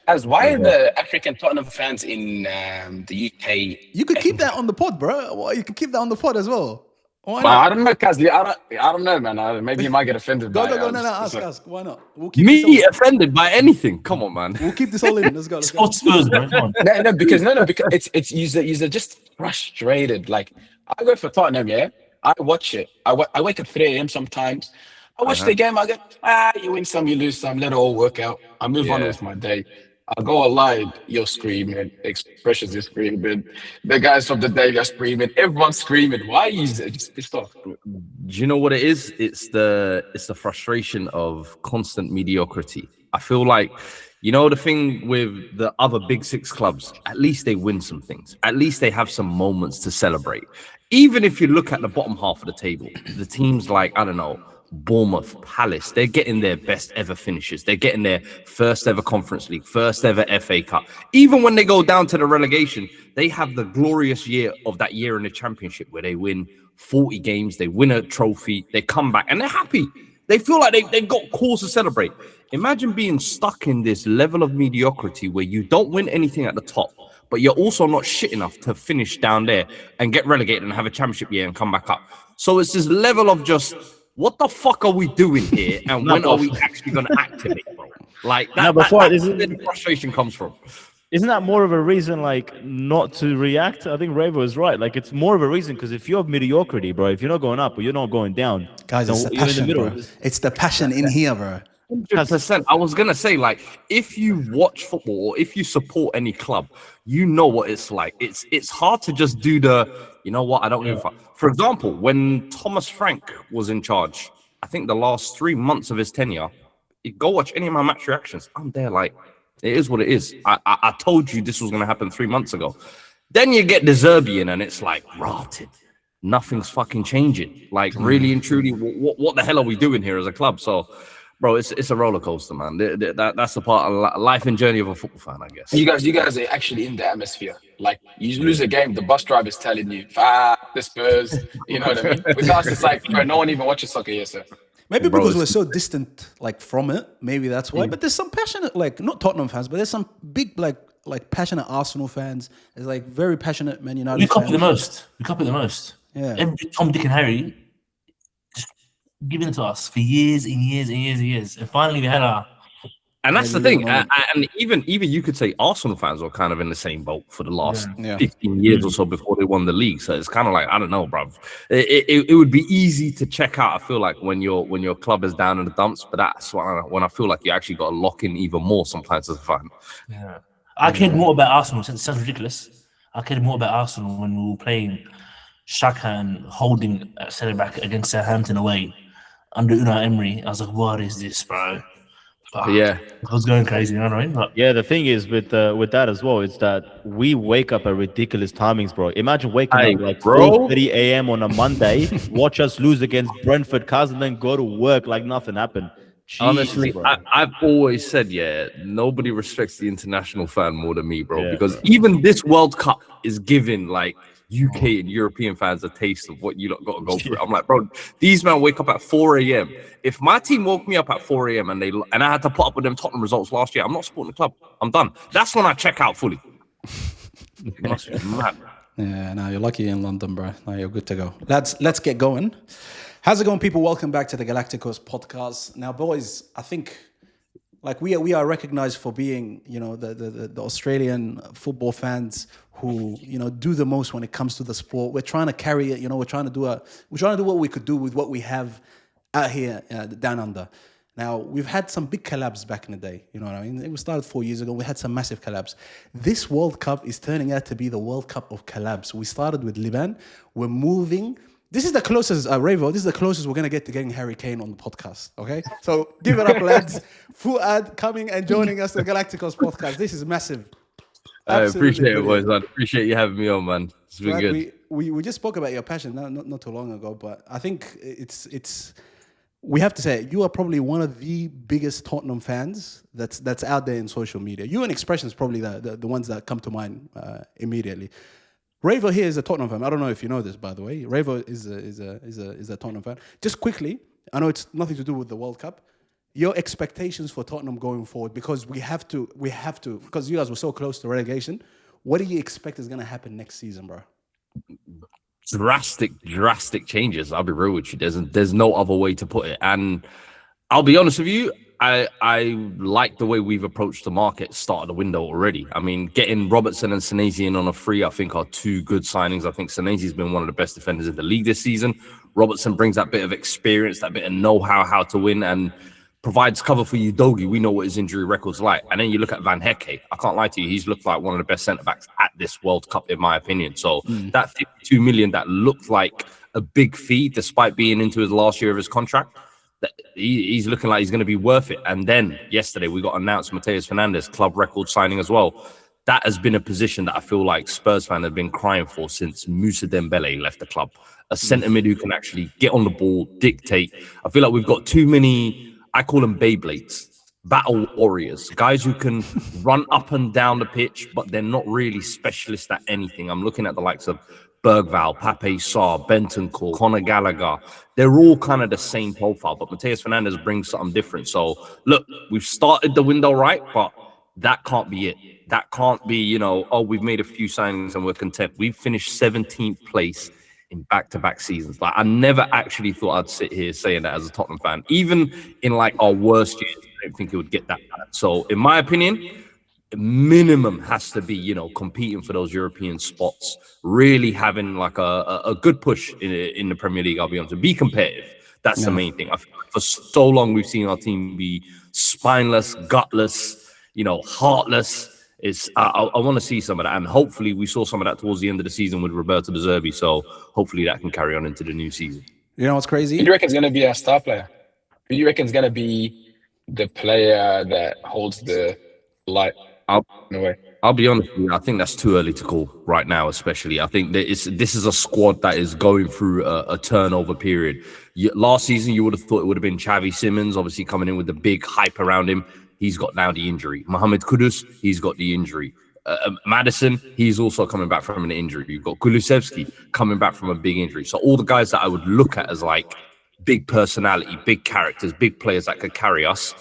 As why are Yeah. the African Tottenham fans in the UK? You could keep that on the pod, bro. Well, you could keep that on the pod as well. Why Well, not? I don't know, Kazli. I don't know, man. Maybe you might get offended Go, by go, it. go. I'm No, no, just- ask. Why not? We'll keep this Me all, offended by anything? Come on, man. we'll keep this all in. Let's go. Let's go. Spot Spurs, bro. Come on. No, because it's you're just frustrated. Like I go for Tottenham, yeah. I watch it. I wake up 3 a.m. sometimes. I watch the game. I go, you win some, you lose some. Let it all work out. I move on Yeah. with my day. I go online, you're screaming. Expressions are screaming. The guys from the day are screaming. Everyone's screaming. Why are you just pissed off? Do you know what it is? It's the frustration of constant mediocrity. I feel like, you know, the thing with the other big six clubs, at least they win some things. At least they have some moments to celebrate. Even if you look at the bottom half of the table, the teams like, I don't know, Bournemouth, Palace, they're getting their best ever finishes. They're getting their first ever Conference League, first ever FA Cup. Even when they go down to the relegation, they have the glorious year of that year in the Championship where they win 40 games, they win a trophy, they come back and they're happy. They feel like they've got cause to celebrate. Imagine being stuck in this level of mediocrity where you don't win anything at the top, but you're also not shit enough to finish down there and get relegated and have a championship year and come back up. So it's this level of just, what the fuck are we doing here? And when are we actually going to activate, bro? Like, that's where the frustration comes from. Isn't that more of a reason, like, not to react? I think Ravo is right. Like, it's more of a reason because if you have mediocrity, bro, if you're not going up or you're not going down, Guys, it's the you're in the passion, middle. bro. It's the passion in here, bro. 100%. I was gonna say, like, if you watch football or if you support any club, you know what it's like. It's hard to just do the, you know what, I don't give a fuck. For example, when Thomas Frank was in charge, I think the last 3 months of his tenure, you go watch any of my match reactions. I'm there like, it is what it is. I told you this was gonna happen 3 months ago. Then you get the Zerbian and it's like, rotted. Nothing's fucking changing. Like, really and truly, what the hell are we doing here as a club? So, bro, it's a roller coaster, man. That's the part of life and journey of a football fan, I guess. You guys are actually in the atmosphere. Like you lose a game, the bus driver is telling you, the Spurs. You know what I mean? With us, it's like, bro, no one even watches soccer here, sir. Maybe Bro, because we're so distant, like, from it. Maybe that's why. But there's some passionate, like, not Tottenham fans, but there's some big, like passionate Arsenal fans. There's like very passionate Man United We fans. copy the most. We copy the most. Yeah. Every Tom, Dick, and Harry just giving it to us for years and years and years and years. And finally, we had our. And that's Yeah, the thing. you know, And even you could say Arsenal fans were kind of in the same boat for the last Yeah. 15 years or so before they won the league. So it's kind of like, I don't know, bruv. It would be easy to check out, I feel like, when your club is down in the dumps. But that's when I feel like you actually got to lock in even more sometimes as a fan. Yeah. I cared more about Arsenal. It sounds ridiculous. I cared more about Arsenal when we were playing Shaka and holding centre back against Southampton away under Unai Emery. I was like, what is this, bro? Fuck. Yeah. I was going crazy, you know what I mean? But Yeah, the thing is with that as well, is that we wake up at ridiculous timings, bro. Imagine waking Hey, up like bro. 3:30 a.m. on a Monday, watch us lose against Brentford, Cars, and then go to work like nothing happened. Jesus, Honestly, bro. I've always said, nobody respects the international fan more than me, bro. Yeah. Because even this World Cup is giving like UK and European fans a taste of what you lot got to go through. I'm like, bro, these men wake up at 4 a.m. If my team woke me up at 4 a.m. and I had to put up with them Tottenham results last year, I'm not supporting the club. I'm done. That's when I check out fully. It must be mad. Yeah, no, you're lucky in London, bro. No, you're good to go. Let's get going. How's it going, people? Welcome back to the GalacticOz Podcast. Now, boys, I think like we are recognized for being, you know, the Australian football fans who, you know, do the most when it comes to the sport. We're trying to carry it, you know, we're trying to do what we could do with what we have out here down under. Now, we've had some big collabs back in the day, you know what I mean? It started 4 years ago. We had some massive collabs. This World Cup is turning out to be the World Cup of collabs. We started with Liban. We're moving. This is the closest, Ravo, this is the closest we're going to get to getting Harry Kane on the podcast, okay? So give it up, lads. Fuad coming and joining us on the GalacticOz Podcast. This is massive. I Absolutely appreciate it, brilliant. boys. I appreciate you having me on, man. It's been Fuad, good. we just spoke about your passion not too long ago, but I think it's we have to say it, you are probably one of the biggest Tottenham fans that's out there in social media. You and Expression is probably the ones that come to mind immediately. Ravo here is a Tottenham fan. I don't know if you know this, by the way. Ravo is a Tottenham fan. Just quickly, I know it's nothing to do with the World Cup. your expectations for Tottenham going forward, because we have to, because you guys were so close to relegation. What do you expect is going to happen next season, bro? Drastic changes. I'll be real with you. There's no other way to put it. And I'll be honest with you, I like the way we've approached the market, started the window already. I mean, getting Robertson and Senesi in on a free, I think, are two good signings. I think Senesi's been one of the best defenders in the league this season. Robertson brings that bit of experience, that bit of know-how, how to win, and provides cover for Udogie. We know what his injury record's like. And then you look at Van Hecke. I can't lie to you, he's looked like one of the best centre-backs at this World Cup, in my opinion. So that 52 million, that looked like a big fee, despite being into his last year of his contract, he's looking like he's going to be worth it. And then yesterday we got announced Matheus Fernandes, club record signing as well. That has been a position that I feel like Spurs fans have been crying for since Moussa Dembele left the club. A centre mid who can actually get on the ball, dictate. I feel like we've got too many, I call them Beyblades, battle warriors, guys who can run up and down the pitch, but they're not really specialists at anything. I'm looking at the likes of Bergvall, Pape Sarr, Bentancur, Conor Gallagher. They're all kind of the same profile, but Matheus Fernandes brings something different. So, look, we've started the window right, but that can't be it. That can't be, you know, oh, we've made a few signings and we're content. We've finished 17th place in back-to-back seasons. Like, I never actually thought I'd sit here saying that as a Tottenham fan. Even in, like, our worst years, I don't think it would get that bad. So, in my opinion, minimum has to be, you know, competing for those European spots, really having like a good push in the Premier League. I'll be honest, to be competitive. That's the main thing. I feel like for so long we've seen our team be spineless, gutless, you know, heartless. I want to see some of that, and hopefully we saw some of that towards the end of the season with Roberto De Zerbi. So hopefully that can carry on into the new season. You know what's crazy? Who do you reckon is going to be our star player? Who do you reckon is going to be the player that holds the light? I'll be honest with you, I think that's too early to call right now, especially. I think that this is a squad that is going through a turnover period. Last season, you would have thought it would have been Xavi Simons, obviously coming in with the big hype around him. He's got now the injury. Mohamed Kudus, he's got the injury. Maddison, he's also coming back from an injury. You've got Kulusevski coming back from a big injury. So all the guys that I would look at as like big personality, big characters, big players that could carry us,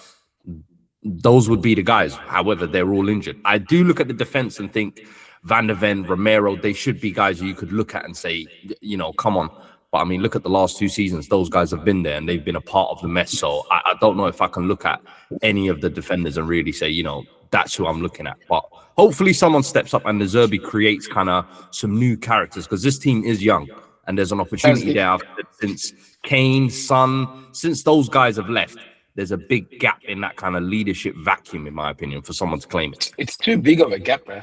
those would be the guys. However, they're all injured. I do look at the defense and think Van der Ven, Romero, they should be guys who you could look at and say, you know, come on. But I mean, look at the last 2 seasons. Those guys have been there and they've been a part of the mess. So I don't know if I can look at any of the defenders and really say, you know, that's who I'm looking at. But hopefully someone steps up and De Zerbi creates kind of some new characters, because this team is young and there's an opportunity there. Since Kane, Son, since those guys have left, there's a big gap in that kind of leadership vacuum, in my opinion, for someone to claim it. It's too big of a gap, bro. I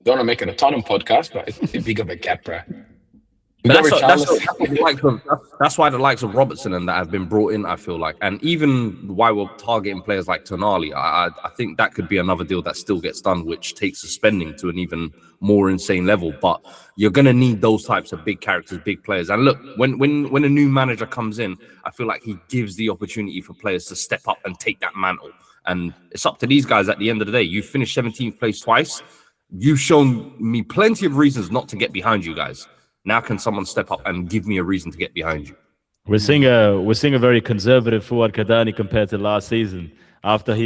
don't want to make it a Tottenham podcast, but it's too big of a gap, bro. That's why the likes of Robertson and that have been brought in, I feel like. And even why we're targeting players like Tonali, I think that could be another deal that still gets done, which takes the spending to an even more insane level. But you're going to need those types of big characters, big players. And look, when a new manager comes in, I feel like he gives the opportunity for players to step up and take that mantle. And it's up to these guys at the end of the day. You finished 17th place twice. You've shown me plenty of reasons not to get behind you guys. Now can someone step up and give me a reason to get behind you? We're seeing a very conservative Fuad Cadani compared to last season. After the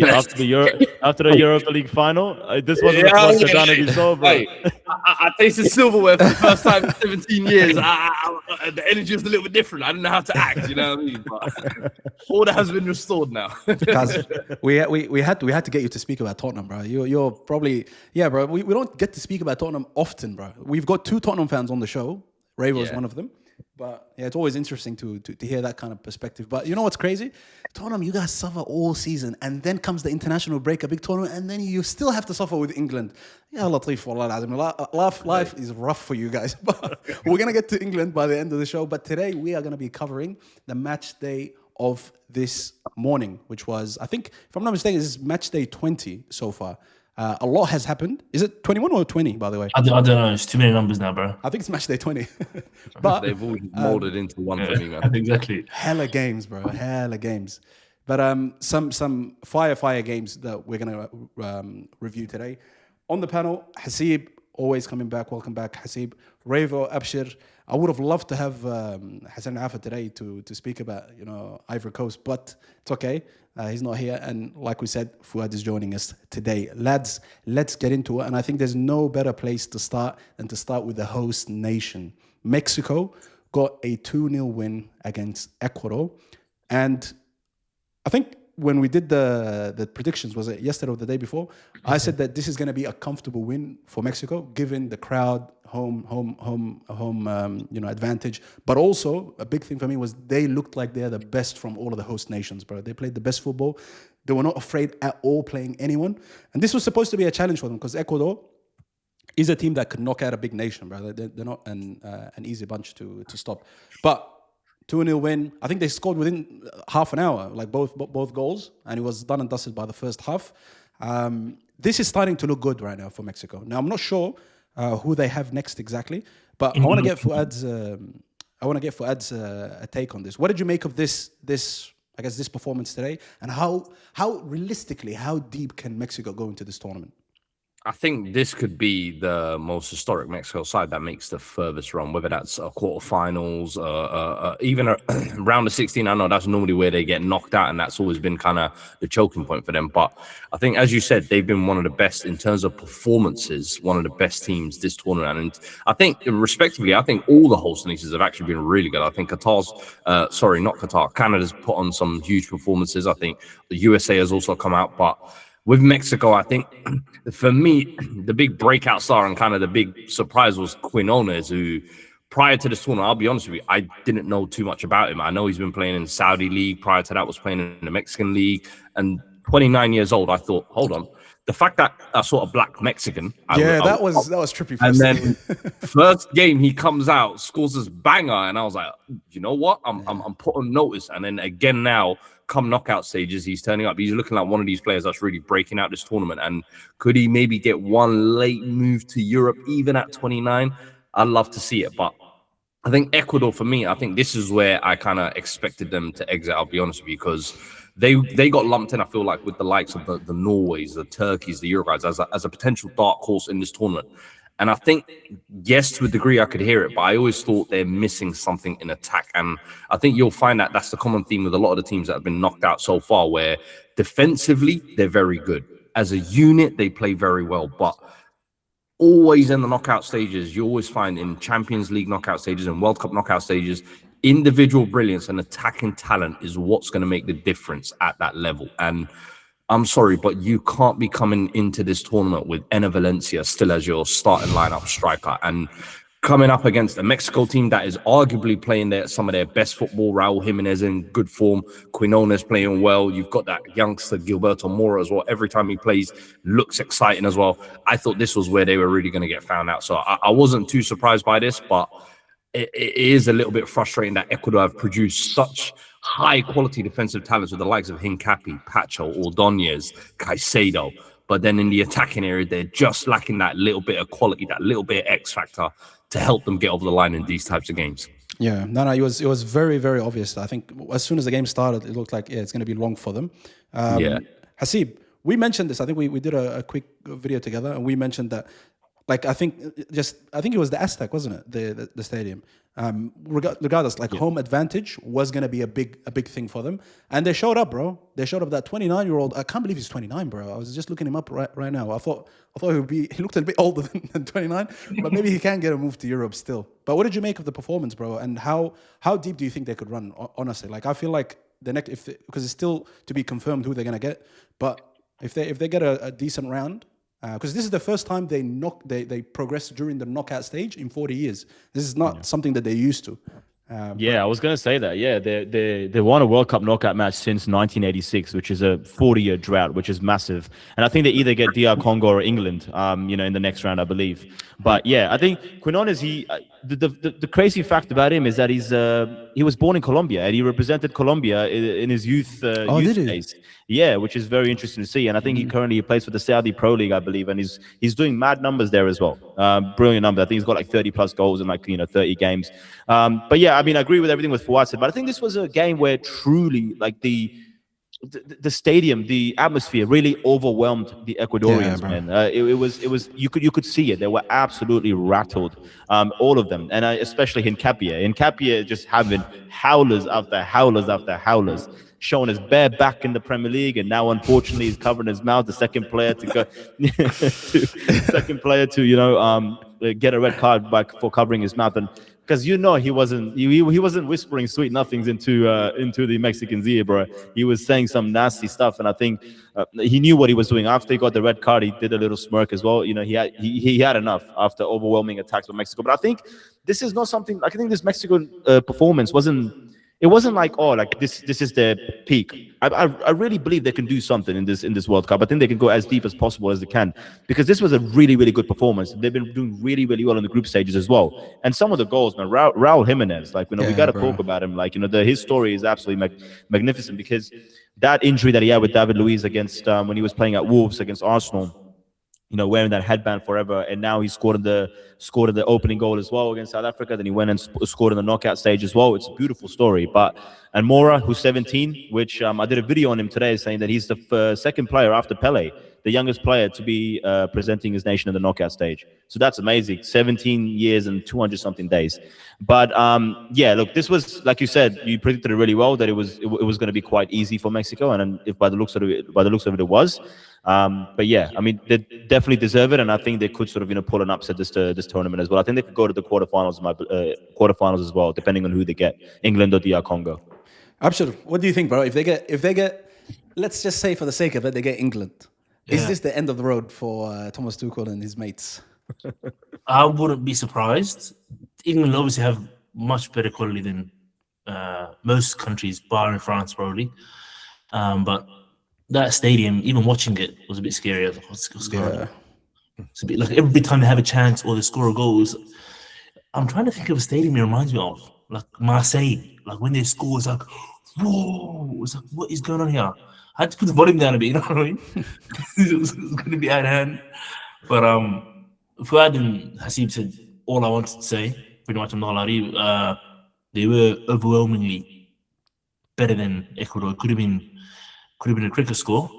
Europa League final, this wasn't the Fuad Cadani we saw, bro. Hey, I tasted silverware for the first time in 17 years. The energy was a little bit different. I didn't know how to act, you know what I mean? But all that has been restored now. Because we had to get you to speak about Tottenham, bro. You're probably, yeah, bro. We don't get to speak about Tottenham often, bro. We've got 2 Tottenham fans on the show. Ravo is one of them. But yeah, it's always interesting to hear that kind of perspective. But you know what's crazy? Tottenham, you guys suffer all season, and then comes the international break, a big tournament, and then you still have to suffer with England. Yeah, Latif, life is rough for you guys. But we're going to get to England by the end of the show. But today we are going to be covering the match day of this morning, which was, I think, if I'm not mistaken, this is match day 20 so far. A lot has happened. Is it 21 or 20, by the way? I don't know. It's too many numbers now, bro. I think it's match day 20. But they've all molded into one for me, man. Exactly. Hella games, bro. Hella games. But some fire games that we're going to review today. On the panel, Hasib, always coming back. Welcome back, Hasib. Ravo, Abshir. I would have loved to have Hassan Afa today to speak about, Ivory Coast, but it's okay. He's not here. And like we said, Fuad is joining us today. Lads, let's get into it. And I think there's no better place to start than to start with the host nation. Mexico got a 2-0 win against Ecuador. And I think when we did the predictions, was it yesterday or the day before? I said that this is going to be a comfortable win for Mexico, given the crowd, home advantage. But also a big thing for me was they looked like they're the best from all of the host nations, bro. They played the best football. They were not afraid at all playing anyone, and this was supposed to be a challenge for them because Ecuador is a team that could knock out a big nation, bro. They're not an easy bunch to stop, but. 2-0 win. I think they scored within half an hour, like both goals, and it was done and dusted by the first half. This is starting to look good right now for Mexico. Now I'm not sure who they have next exactly, but I want to get Fuad's. A take on this. What did you make of this performance today, and how realistically, how deep can Mexico go into this tournament? I think this could be the most historic Mexico side that makes the furthest run, whether that's quarterfinals, even a round of 16. I know that's normally where they get knocked out, and that's always been kind of the choking point for them. But I think, as you said, they've been one of the best in terms of performances, one of the best teams this tournament. And I think, respectively, I think all the host nations have actually been really good. I think Canada's put on some huge performances. I think the USA has also come out, but with Mexico, I think, for me, the big breakout star and kind of the big surprise was Quinones, who, prior to this tournament, I'll be honest with you, I didn't know too much about him. I know he's been playing in the Saudi League. Prior to that, was playing in the Mexican League. And 29 years old, I thought, hold on. The fact that I saw a black Mexican. That was trippy. And then first game, he comes out, scores this banger. And I was like, you know what? I'm put on notice. And then again now, come knockout stages, he's turning up. He's looking like one of these players that's really breaking out this tournament. And could he maybe get one late move to Europe, even at 29? I'd love to see it. But I think Ecuador, for me, I think this is where I kind of expected them to exit, I'll be honest with you, because they got lumped in, I feel like, with the likes of the Norways, the Turkeys, the Uruguays, as a potential dark horse in this tournament. And I think, yes, to a degree, I could hear it, but I always thought they're missing something in attack. And I think you'll find that that's the common theme with a lot of the teams that have been knocked out so far, where defensively, they're very good. As a unit, they play very well. But always in the knockout stages, you always find in Champions League knockout stages and World Cup knockout stages, individual brilliance and attacking talent is what's going to make the difference at that level. And I'm sorry, but you can't be coming into this tournament with Enner Valencia still as your starting lineup striker and coming up against a Mexico team that is arguably playing some of their best football. Raul Jimenez in good form, Quinones playing well. You've got that youngster Gilberto Mora as well. Every time he plays, looks exciting as well. I thought this was where they were really going to get found out. So I wasn't too surprised by this, but it is a little bit frustrating that Ecuador have produced such high-quality defensive talents with the likes of Hincapi, Pacho, Ordonez, Caicedo. But then in the attacking area, they're just lacking that little bit of quality, that little bit of X factor to help them get over the line in these types of games. Yeah, no, it was very, very obvious. I think as soon as the game started, it looked like, it's going to be long for them. Hasib, we mentioned this. I think we did a quick video together, and we mentioned that, like, I think it was the Aztec, wasn't it? The stadium. Regardless, home advantage was going to be a big thing for them, and they showed up, bro. They showed up. That 29-year-old. I can't believe he's 29, bro. I was just looking him up right now. I thought he looked a bit older than 29, but maybe he can get a move to Europe still. But what did you make of the performance, bro? And how deep do you think they could run? Honestly, like, I feel like because it's still to be confirmed who they're going to get, but if they get a decent round. Because this is the first time they progressed during the knockout stage in 40 years. This is not something that they're used to. I was going to say that. Yeah, they won a World Cup knockout match since 1986, which is a 40-year drought, which is massive. And I think they either get DR Congo or England, in the next round, I believe. But yeah, I think Quinones, the crazy fact about him is that he was born in Colombia and he represented Colombia in his youth days. Yeah, which is very interesting to see. And I think he currently plays for the Saudi Pro League, I believe, and he's doing mad numbers there as well. Brilliant numbers. I think he's got like 30 plus goals in 30 games. But yeah, I mean, I agree with everything with Fuad said, but I think this was a game where truly, like, the the stadium, the atmosphere really overwhelmed the Ecuadorians, bro. man. It was you could see it. They were absolutely rattled, all of them, and especially Nkapia just having howlers after howlers after howlers, showing his bare back in the Premier League, and now unfortunately he's covering his mouth. The second player to go, get a red card for covering his mouth, and because he wasn't whispering sweet nothings into the Mexicans' ear, bro. He was saying some nasty stuff, and I think he knew what he was doing. After he got the red card, he did a little smirk as well. He had enough after overwhelming attacks by Mexico. But I think this is not something. I think this Mexican performance wasn't. It wasn't like, oh, like this is their peak. I really believe they can do something in this World Cup. I think they can go as deep as possible as they can, because this was a really, really good performance. They've been doing really, really well in the group stages as well. And some of the goals, man, Raul Jimenez, like, we got to talk about him. Like, his story is absolutely magnificent, because that injury that he had with David Luiz against when he was playing at Wolves against Arsenal, wearing that headband forever, and now he scored in the opening goal as well against South Africa. Then he went and scored in the knockout stage as well. It's a beautiful story. And Mora, who's 17, which I did a video on him today, saying that he's the second player after Pele, the youngest player to be presenting his nation in the knockout stage. So that's amazing. 17 years and 200-something days. But look, this was, like you said, you predicted it really well, that it was going to be quite easy for Mexico, and if by the looks of it was. But yeah, I mean, they definitely deserve it, and I think they could sort of pull an upset this tournament as well. I think they could go to the quarterfinals as well, depending on who they get, England or DR Congo. Absolutely. What do you think, bro? If they get, let's just say for the sake of it, they get England. Yeah. Is this the end of the road for Thomas Tuchel and his mates? I wouldn't be surprised. England obviously have much better quality than most countries, barring France probably. But that stadium, even watching it, was a bit scary. I was like, what's going on? It's a bit like every time they have a chance or they score goals, I'm trying to think of a stadium it reminds me of, like Marseille. Like when they score, it's like, whoa! It's like, what is going on here? I had to put the volume down a bit, you know what I mean? it was going to be out of hand. But Fuad and Hasib said all I wanted to say. Pretty much, I'm not allowed. They were overwhelmingly better than Ecuador. Could have been a quicker score.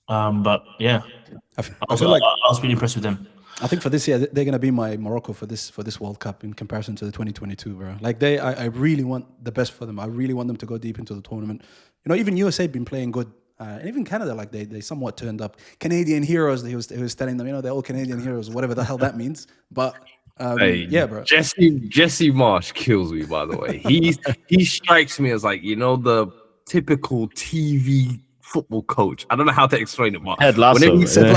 But yeah, I was really impressed with them. I think for this year, they're going to be my Morocco for this World Cup in comparison to the 2022, bro. Like I really want the best for them. I really want them to go deep into the tournament. Even USA been playing good. And even Canada, like they somewhat turned up. Canadian heroes, he was telling them, they're all Canadian heroes, whatever the hell that means. But yeah, bro. Jesse Marsh kills me, by the way. He strikes me as like, the typical TV football coach. I don't know how to explain it, but whenever he said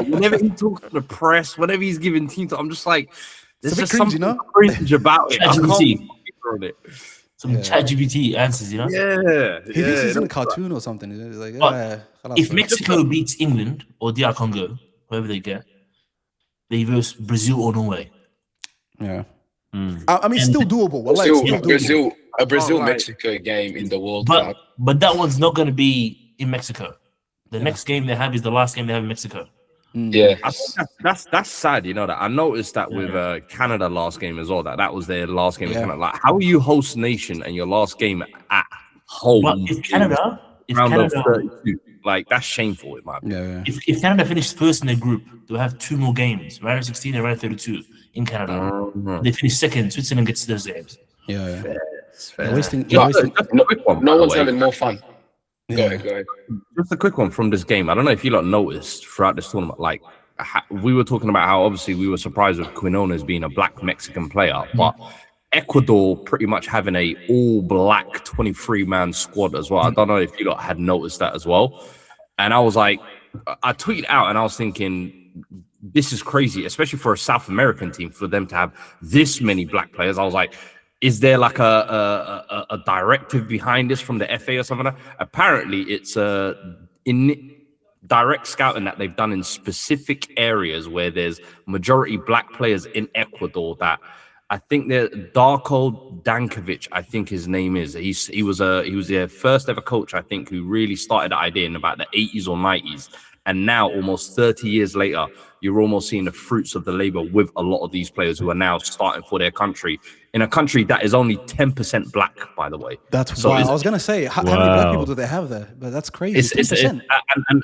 whenever he talks to the press, whenever he's giving team talk, I'm just like, there's just something cringe about it. I can't on it. Some ChatGPT answers, Yeah. This is in a cartoon or something. It's like, if Mexico beats England or DR Congo, whoever they get, they verse Brazil or Norway. Yeah. I mean, still doable. A Brazil-Mexico game in the World Cup. But that one's not going to be in Mexico. The next game they have is the last game they have in Mexico. Yeah, I think that's sad. That I noticed that with Canada last game as well. That was their last game. Canada. Like, how are you host nation and your last game at home? But if Canada, like, that's shameful, in my opinion. If Canada finished first in their group, they'll have 2 more games, round of 16 and round of 32 in Canada. They finish second. Switzerland gets those games. Yeah. Fair. No one's having more fun. Go ahead. Just a quick one from this game. I don't know if you lot noticed throughout this tournament, like, we were talking about how obviously we were surprised with Quinones being a black Mexican player, but Ecuador pretty much having a all-black 23-man squad as well. I don't know if you lot had noticed that as well. And I was like, I tweeted out and I was thinking, this is crazy, especially for a South American team, for them to have this many black players. I was like, is there like a directive behind this from the FA or something like that? Apparently, it's in direct scouting that they've done in specific areas where there's majority black players in Ecuador. That I think Darko Dankovic, I think his name is. He was their first ever coach, I think, who really started the idea in about the 80s or 90s. And now, almost 30 years later, you're almost seeing the fruits of the labor with a lot of these players who are now starting for their country in a country that is only 10% black, by the way. That's so why I was gonna say, how many black people do they have there? But that's crazy. 10%.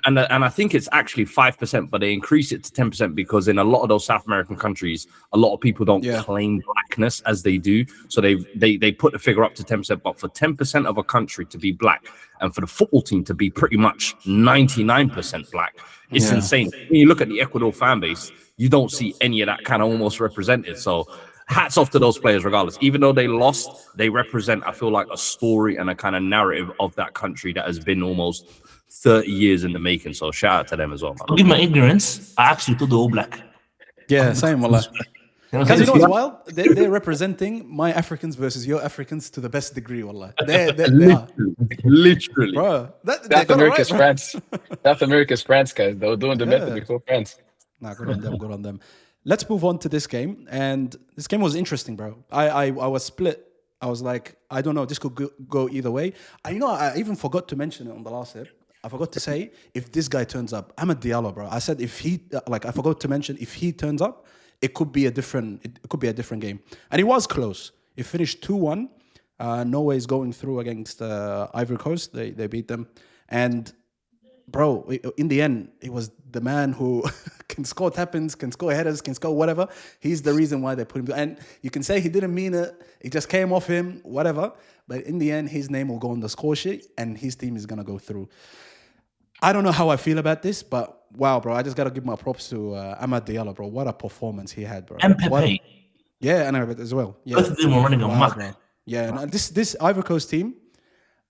And I think it's actually 5%, but they increase it to 10% because in a lot of those South American countries, a lot of people don't claim blackness as they do. So they put the figure up to 10%. But for 10% of a country to be black and for the football team to be pretty much 99% black, it's insane. When you look at the Ecuador fan base, you don't see any of that kind of almost represented. So hats off to those players regardless. Even though they lost, they represent, I feel like, a story and a kind of narrative of that country that has been almost 30 years in the making. So shout out to them as well, man. Forgive my ignorance, I actually thought they were all black. Yeah, same, wallah. Because you know what's wild? They're representing my Africans versus your Africans to the best degree, wallah. They are. Literally. Bro, South America's France. South America's France, guys. They were doing the method before France. Nah, good on them, good on them. Let's move on to this game. And this game was interesting, bro. I was split. I was like, I don't know, this could go either way. I even forgot to mention it on the last ep. I forgot to say, if this guy turns up, Amad Diallo, bro. I said I forgot to mention, if he turns up, it could be a different game. And it was close. It finished 2-1. Norway is going through against Ivory Coast. They beat them. And bro, in the end, it was the man who can score tap-ins, can score headers, can score whatever. He's the reason why they put him. And you can say he didn't mean it. It just came off him, whatever. But in the end, his name will go on the score sheet and his team is going to go through. I don't know how I feel about this, but wow, bro, I just got to give my props to Amad Diallo, bro. What a performance he had, bro. And Pepe. Yeah, and Mbappé as well. Yeah. Both of them were running amok. Bro. Yeah, and this Ivory Coast team,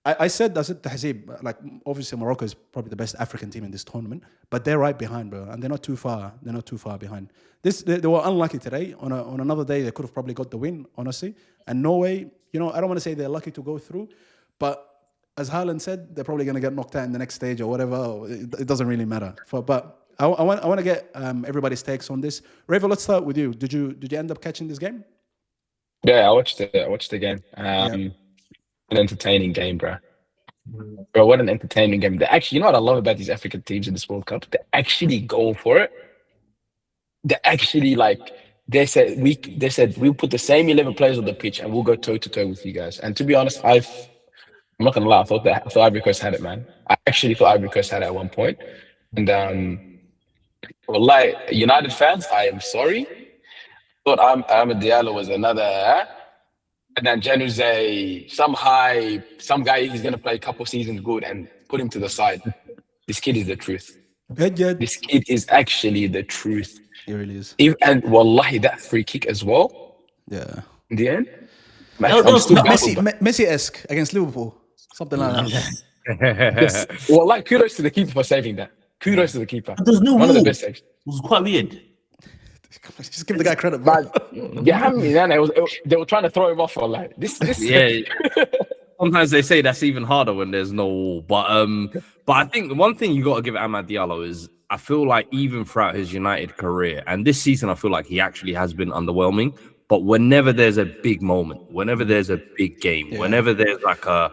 I said to Hazib, like, obviously Morocco is probably the best African team in this tournament, but they're right behind, bro, and they're not too far. They're not too far behind. They were unlucky today. On another day, they could have probably got the win, honestly. And Norway, I don't want to say they're lucky to go through, but as Haaland said, they're probably going to get knocked out in the next stage or whatever. It doesn't really matter. But I want to get everybody's takes on this. Ravo, let's start with you. Did you end up catching this game? Yeah, I watched the game. An entertaining game, bro. Bro, what an entertaining game. They actually, what I love about these African teams in this World Cup? They actually go for it. They actually they said we'll put the same 11 players on the pitch and we'll go toe to toe with you guys. And to be honest, I'm not gonna lie, I thought Ivory Coast had it, man. I actually thought Ivory Coast had it at one point. And wallahi, United fans, I am sorry. Thought Amad Diallo was another. And then Januzaj, some guy he's gonna play a couple seasons good and put him to the side. This kid is the truth. This kid is actually the truth. He really is. And wallahi, that free kick as well. Yeah. In the end, Messi-esque against Liverpool, something like that. Yes. Wallahi, kudos to the keeper for saving that. Kudos to the keeper. There's no one rule. of the best saves. It was quite weird. Just give the guy credit, man. They were trying to throw him off for this. Yeah. Sometimes they say that's even harder when there's no wall. But I think one thing you got to give Amad Diallo is I feel like even throughout his United career and this season, I feel like he actually has been underwhelming. But whenever there's a big moment, whenever there's a big game, whenever there's like a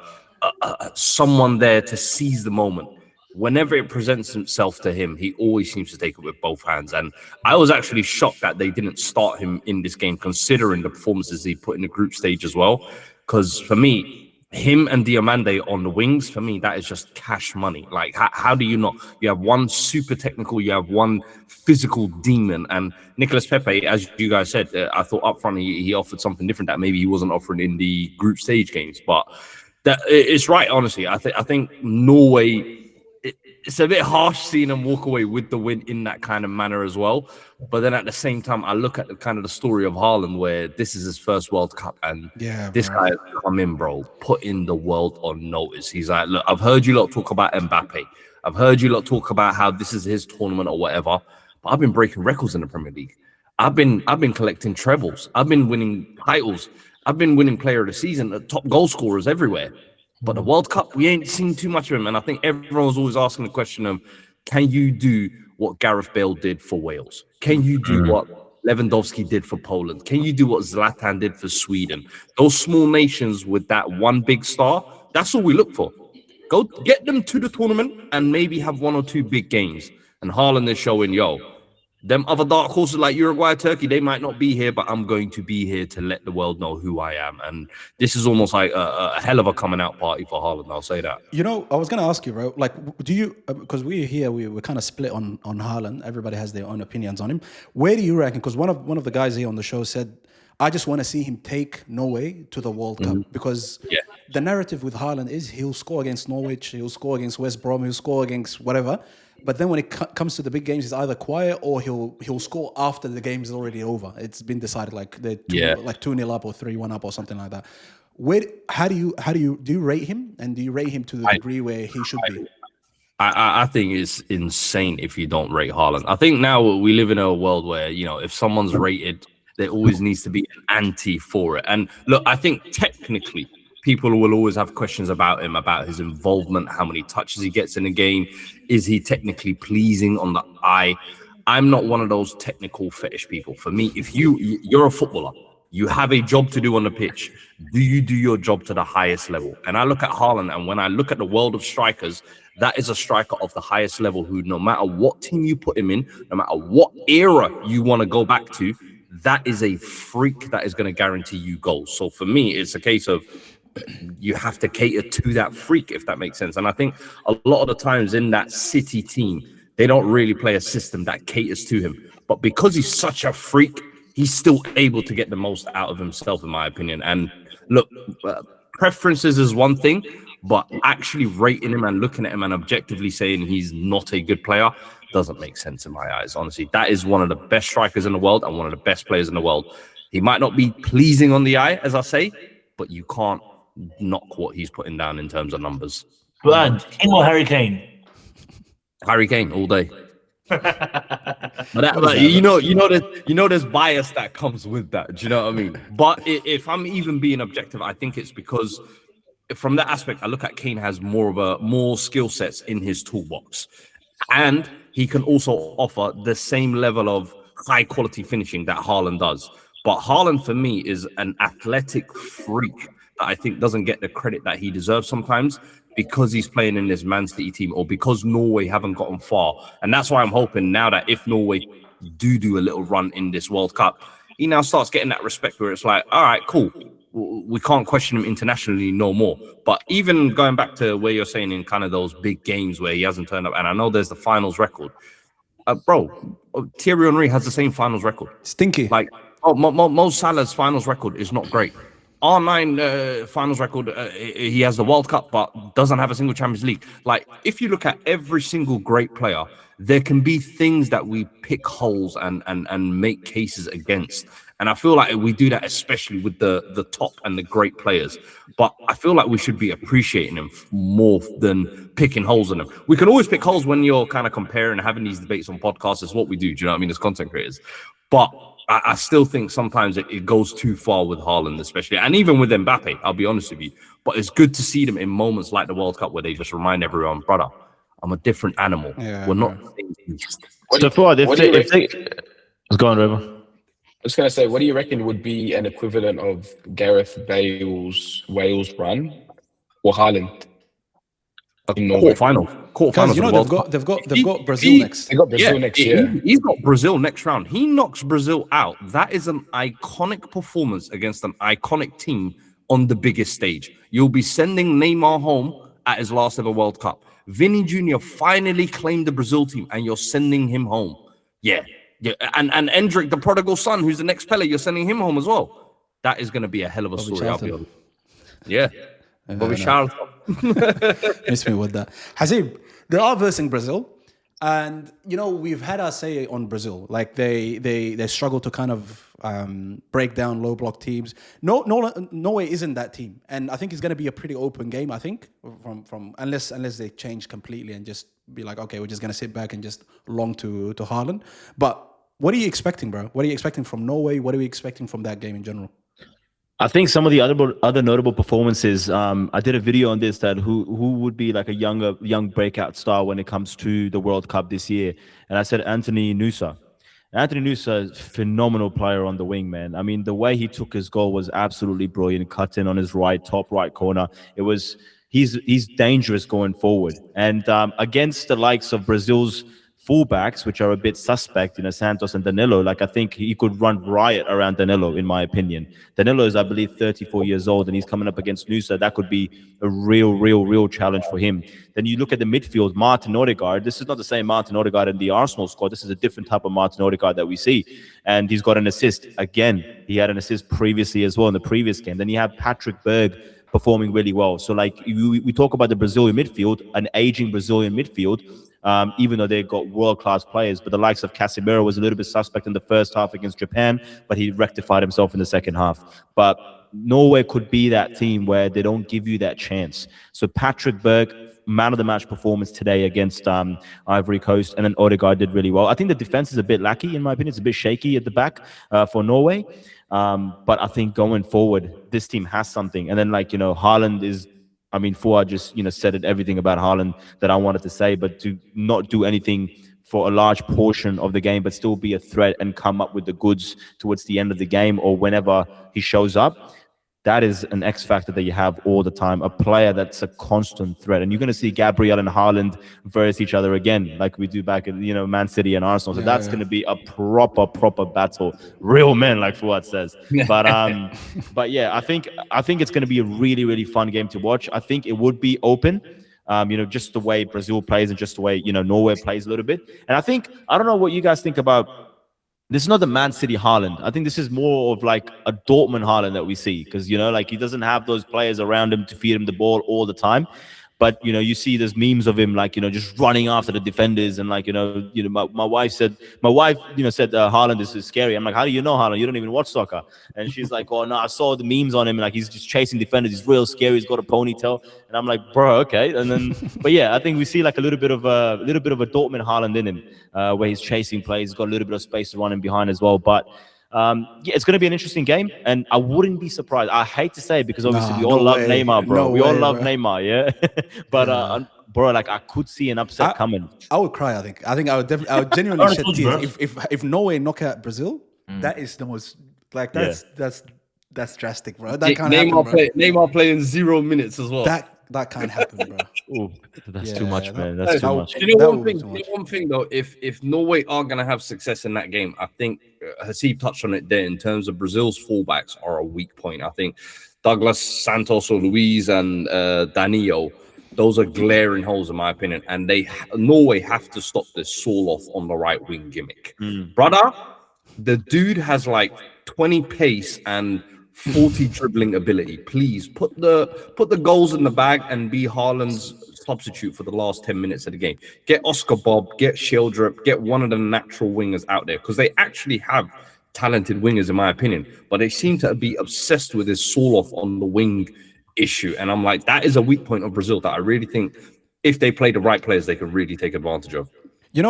someone there to seize the moment, whenever it presents itself to him, he always seems to take it with both hands. And I was actually shocked that they didn't start him in this game, considering the performances he put in the group stage as well. Because for me, him and Diomande on the wings, for me, that is just cash money. Like, how do you not? You have one super technical, you have one physical demon. And Nicolas Pepe, as you guys said, I thought up front he offered something different that maybe he wasn't offering in the group stage games. But that it's right, honestly. I think Norway, it's a bit harsh seeing them walk away with the win in that kind of manner as well. But then at the same time, I look at the story of Haaland, where this is his first World Cup, and this guy has come in, bro, putting the world on notice. He's like, look, I've heard you lot talk about Mbappe. I've heard you lot talk about how this is his tournament or whatever. But I've been breaking records in the Premier League. I've been collecting trebles. I've been winning titles. I've been winning player of the season, top goal scorers everywhere. But the World Cup, we ain't seen too much of him. And I think everyone's always asking the question of, can you do what Gareth Bale did for Wales? Can you do what Lewandowski did for Poland? Can you do what Zlatan did for Sweden? Those small nations with that one big star, that's all we look for. Go get them to the tournament and maybe have one or two big games. And Haaland is showing, them other dark horses like Uruguay, Turkey, they might not be here, but I'm going to be here to let the world know who I am. And this is almost like a hell of a coming out party for Haaland. I'll say that. You know, I was going to ask you, bro, like, do you, because we're here, we're kind of split on Haaland. Everybody has their own opinions on him. Where do you reckon? Because one of the guys here on the show said, I just want to see him take Norway to the World Cup, because the narrative with Haaland is he'll score against Norwich, he'll score against West Brom, he'll score against whatever. But then when it comes to the big games, he's either quiet or he'll score after the game is already over. It's been decided, like they're 2-0 up or 3-1 up or something like that. How do you rate him, and do you rate him to the degree where he should be? I think it's insane if you don't rate Haaland. I think now we live in a world where, if someone's rated, there always needs to be an anti for it. And look, I think technically people will always have questions about him, about his involvement, how many touches he gets in a game. Is he technically pleasing on the eye? I'm not one of those technical fetish people. For me, if you're a footballer, you have a job to do on the pitch. Do you do your job to the highest level? And I look at Haaland, and when I look at the world of strikers, that is a striker of the highest level who, no matter what team you put him in, no matter what era you want to go back to, that is a freak that is going to guarantee you goals. So for me, it's a case of you have to cater to that freak, if that makes sense. And I think a lot of the times in that City team, they don't really play a system that caters to him. But because he's such a freak, he's still able to get the most out of himself, in my opinion. And look, preferences is one thing, but actually rating him and looking at him and objectively saying he's not a good player doesn't make sense in my eyes. Honestly, that is one of the best strikers in the world and one of the best players in the world. He might not be pleasing on the eye, as I say, but you can't knock what he's putting down in terms of numbers. But him or Harry Kane? Harry Kane all day. There's bias that comes with that. Do you know what I mean? But if I'm even being objective, I think it's because from that aspect, I look at Kane has more skill sets in his toolbox, and he can also offer the same level of high quality finishing that Haaland does. But Haaland, for me, is an athletic freak that I think doesn't get the credit that he deserves sometimes, because he's playing in this Man City team, or because Norway haven't gotten far. And that's why I'm hoping now that if Norway do a little run in this World Cup, he now starts getting that respect where it's like, all right, cool. We can't question him internationally no more. But even going back to where you're saying in kind of those big games where he hasn't turned up, and I know there's the finals record. Thierry Henry has the same finals record. Stinky. Like, Mo Salah's finals record is not great. R9 finals record, he has the World Cup, but doesn't have a single Champions League. Like, if you look at every single great player, there can be things that we pick holes and make cases against. And I feel like we do that especially with the top and the great players. But I feel like we should be appreciating them more than picking holes in them. We can always pick holes when you're kind of comparing and having these debates on podcasts. It's what we do. Do you know what I mean? As content creators. But I still think sometimes it goes too far with Haaland, especially, and even with Mbappe, I'll be honest with you. But it's good to see them in moments like the World Cup where they just remind everyone, brother, I'm a different animal. Yeah, we're not. So Fuad, let's go on, River. I was going to say, what do you reckon would be an equivalent of Gareth Bale's Wales run or Haaland in Norway? Guys, you know they've got Brazil next. They got Brazil next year. He's got Brazil next round. He knocks Brazil out. That is an iconic performance against an iconic team on the biggest stage. You'll be sending Neymar home at his last ever World Cup. Vinny Jr. finally claimed the Brazil team, and you're sending him home. Yeah. And Endrick, the prodigal son, who's the next Pele, you're sending him home as well. That is going to be a hell of a story. I'll be honest. Yeah. Bobby Charlton. Miss me with that. Hazib, they are versing Brazil, and we've had our say on Brazil. Like they struggle to kind of break down low block teams. Norway isn't that team, and I think it's going to be a pretty open game. I think from unless they change completely and just be like, okay, we're just going to sit back and just long to Haaland. But what are you expecting, bro? What are you expecting from Norway? What are we expecting from that game in general? I think some of the other notable performances. I did a video on this, that who would be like a young breakout star when it comes to the World Cup this year, and I said Anthony Nusa. Anthony Nusa is a phenomenal player on the wing, man. I mean, the way he took his goal was absolutely brilliant. Cut in on his top right corner. He's dangerous going forward, and against the likes of Brazil's fullbacks, which are a bit suspect, Santos and Danilo, like I think he could run riot around Danilo, in my opinion. Danilo is, I believe, 34 years old, and he's coming up against Nusa. That could be a real challenge for him. Then you look at the midfield, Martin Odegaard. This is not the same Martin Odegaard in the Arsenal squad. This is a different type of Martin Odegaard that we see. And he's got an assist. Again, he had an assist previously as well in the previous game. Then you have Patrick Berg performing really well. So like we talk about the Brazilian midfield, an aging Brazilian midfield, even though they've got world-class players, but the likes of Casemiro was a little bit suspect in the first half against Japan, but he rectified himself in the second half. But Norway could be that team where they don't give you that chance. So Patrick Berg, man of the match performance today against Ivory Coast, and then Odegaard did really well. I think the defense is a bit lackey, in my opinion. It's a bit shaky at the back for Norway. But I think going forward, this team has something. And then Haaland is, Fuad just, said everything about Haaland that I wanted to say, but to not do anything for a large portion of the game, but still be a threat and come up with the goods towards the end of the game or whenever he shows up. That is an X factor that you have all the time, a player that's a constant threat. And you're going to see Gabriel and Haaland versus each other again, like we do back at, Man City and Arsenal. So that's going to be a proper battle. Real men, like Fuad says. But yeah, I think it's going to be a really fun game to watch. I think it would be open. Just the way Brazil plays and just the way, Norway plays a little bit. And I don't know what you guys think about. This is not the Man City Haaland. I think this is more of like a Dortmund Haaland that we see because, he doesn't have those players around him to feed him the ball all the time. But, you see there's memes of him, just running after the defenders. And my wife said Haaland is scary. I'm like, how do you know Haaland? You don't even watch soccer. And she's like, oh, no, I saw the memes on him. Like, he's just chasing defenders. He's real scary. He's got a ponytail. And I'm like, bro, okay. And then, but yeah, I think we see like a little bit of a Dortmund Haaland in him where he's chasing plays. He's got a little bit of space to run him behind as well. But it's going to be an interesting game, and I wouldn't be surprised. I hate to say it because obviously we all love Neymar, bro. We all love Neymar, yeah. But bro, I could see an upset coming. I would cry. I think I would genuinely shed tears if Norway knock out Brazil. That is the most that's drastic, bro. That can't happen, bro. Neymar playing 0 minutes as well. That can't happen, bro. Ooh, that's too much, man. That's too much. You know one thing though, if Norway are gonna have success in that game, I think Hasib touched on it there in terms of Brazil's fullbacks are a weak point. I think Douglas, Santos, or Luiz and Danilo, those are glaring holes in my opinion, and Norway have to stop this Saul off on the right wing gimmick. Brother, the dude has like 20 pace and 40 dribbling ability. Please put the goals in the bag and be Haaland's substitute for the last 10 minutes of the game. Get Oscar Bob, get Sheldrup, get one of the natural wingers out there because they actually have talented wingers in my opinion, but they seem to be obsessed with this Saul off on the wing issue. And I'm like, that is a weak point of Brazil that I really think if they play the right players, they could really take advantage of. I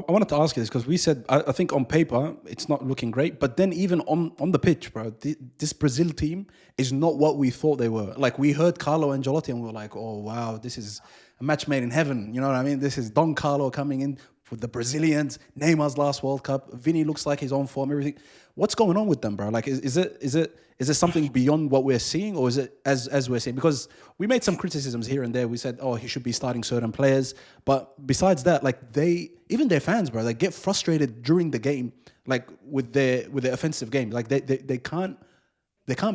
wanted to ask you this because we said, I think on paper, it's not looking great. But then even on the pitch, bro, this Brazil team is not what we thought they were. Like, we heard Carlo Ancelotti and we were like, oh, wow, this is a match made in heaven. You know what I mean? This is Don Carlo coming in for the Brazilians. Neymar's last World Cup. Vinny looks like he's on form, everything. What's going on with them, bro? Like, is it something beyond what we're seeing, or is it as we're seeing? Because we made some criticisms here and there. We said, oh, he should be starting certain players. But besides that, like, even their fans, bro, they get frustrated during the game, like with their offensive game. Like they can't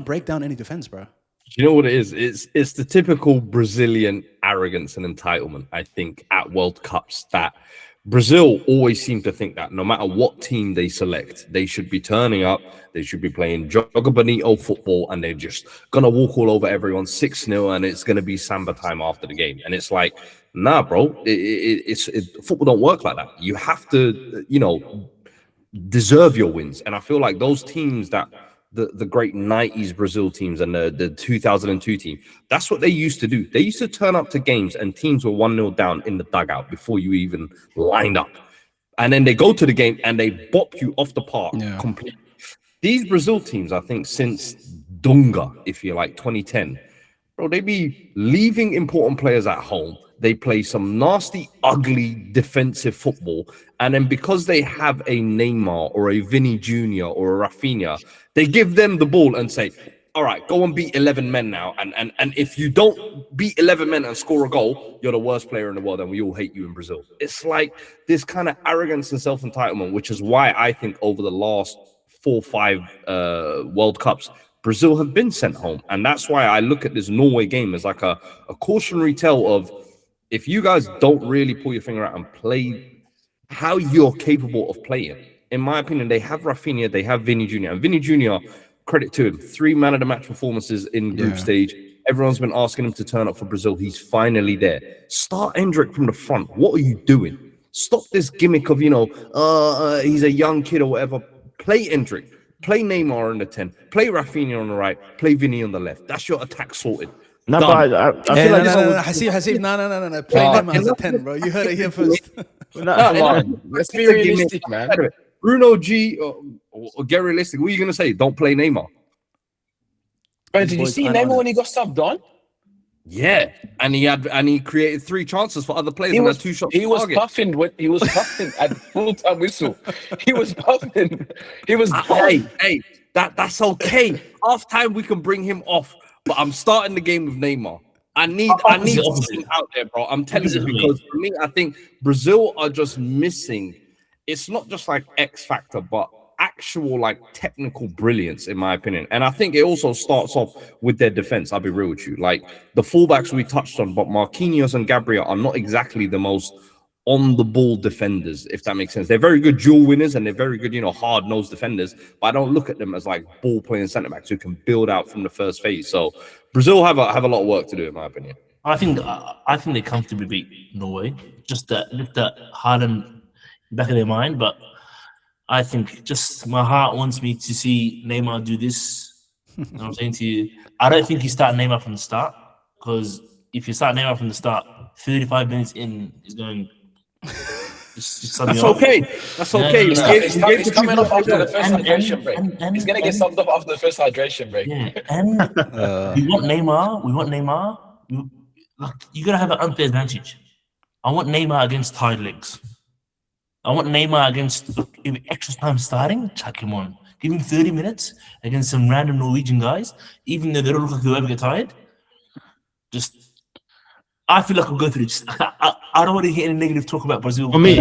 break down any defense, bro. You know what it is? It's the typical Brazilian arrogance and entitlement, I think, at World Cups that Brazil always seem to think that no matter what team they select, they should be turning up, they should be playing Joga Bonito football, and they're just going to walk all over everyone 6-0, and it's going to be Samba time after the game. And it's like, nah, bro, football don't work like that. You have to, deserve your wins. And I feel like those teams that the great 90s Brazil teams and the 2002 team, that's what they used to do. They used to turn up to games and teams were 1-0 down in the dugout before you even lined up. And then they go to the game and they bop you off the park completely. These Brazil teams, I think, since Dunga, if you like, 2010, bro, they be leaving important players at home. They play some nasty, ugly defensive football. And then because they have a Neymar or a Vinny Jr. or a Rafinha, they give them the ball and say, all right, go and beat 11 men now. And if you don't beat 11 men and score a goal, you're the worst player in the world and we all hate you in Brazil. It's like this kind of arrogance and self-entitlement, which is why I think over the last 4 or 5 World Cups, Brazil have been sent home. And that's why I look at this Norway game as like a cautionary tale of, if you guys don't really pull your finger out and play how you're capable of playing, in my opinion, they have Rafinha, they have Vini Jr. And Vini Jr., credit to him, 3 man of the match performances in group stage. Everyone's been asking him to turn up for Brazil. He's finally there. Start Endrick from the front. What are you doing? Stop this gimmick of, he's a young kid or whatever. Play Endrick. Play Neymar on the 10. Play Rafinha on the right. Play Vini on the left. That's your attack sorted. No, but I feel like Hasib, no. Play them as a 10, bro. You heard it here first. Come on. Let's be realistic, man. Bruno G, or get realistic. What are you going to say? Don't play Neymar. But did you see Neymar when he got subbed on? Yeah, and he created 3 chances for other players. He was 2 shots. He was puffing at full time whistle. He was puffing. He was. Hey, that's okay. Half time we can bring him off, but I'm starting the game with Neymar. I need something out there, bro. I'm telling you, because for me, I think Brazil are just missing. It's not just like X factor, but actual like technical brilliance, in my opinion. And I think it also starts off with their defense. I'll be real with you. Like the fullbacks we touched on, but Marquinhos and Gabriel are not exactly the most on the ball defenders, if that makes sense. They're very good duel winners and they're very good, hard-nosed defenders, but I don't look at them as like ball-playing centre-backs who can build out from the first phase. So Brazil have a lot of work to do, in my opinion. I think they comfortably beat Norway. Just that Haaland back of their mind, but I think just my heart wants me to see Neymar do this. You know what I'm saying to you? I don't think you start Neymar from the start, because if you start Neymar from the start, 35 minutes in is going. Just That's okay. That's okay. He's coming off after the first hydration break. He's gonna get subbed off after the first hydration break. Yeah, and we want Neymar. Look, you gotta have an unfair advantage. I want Neymar against tired legs. I want Neymar against extra time starting. Chuck him on. Give him 30 minutes against some random Norwegian guys, even though they don't look like they'll ever get tired. I feel like I'll go through this. I don't want to hear any negative talk about Brazil. For me,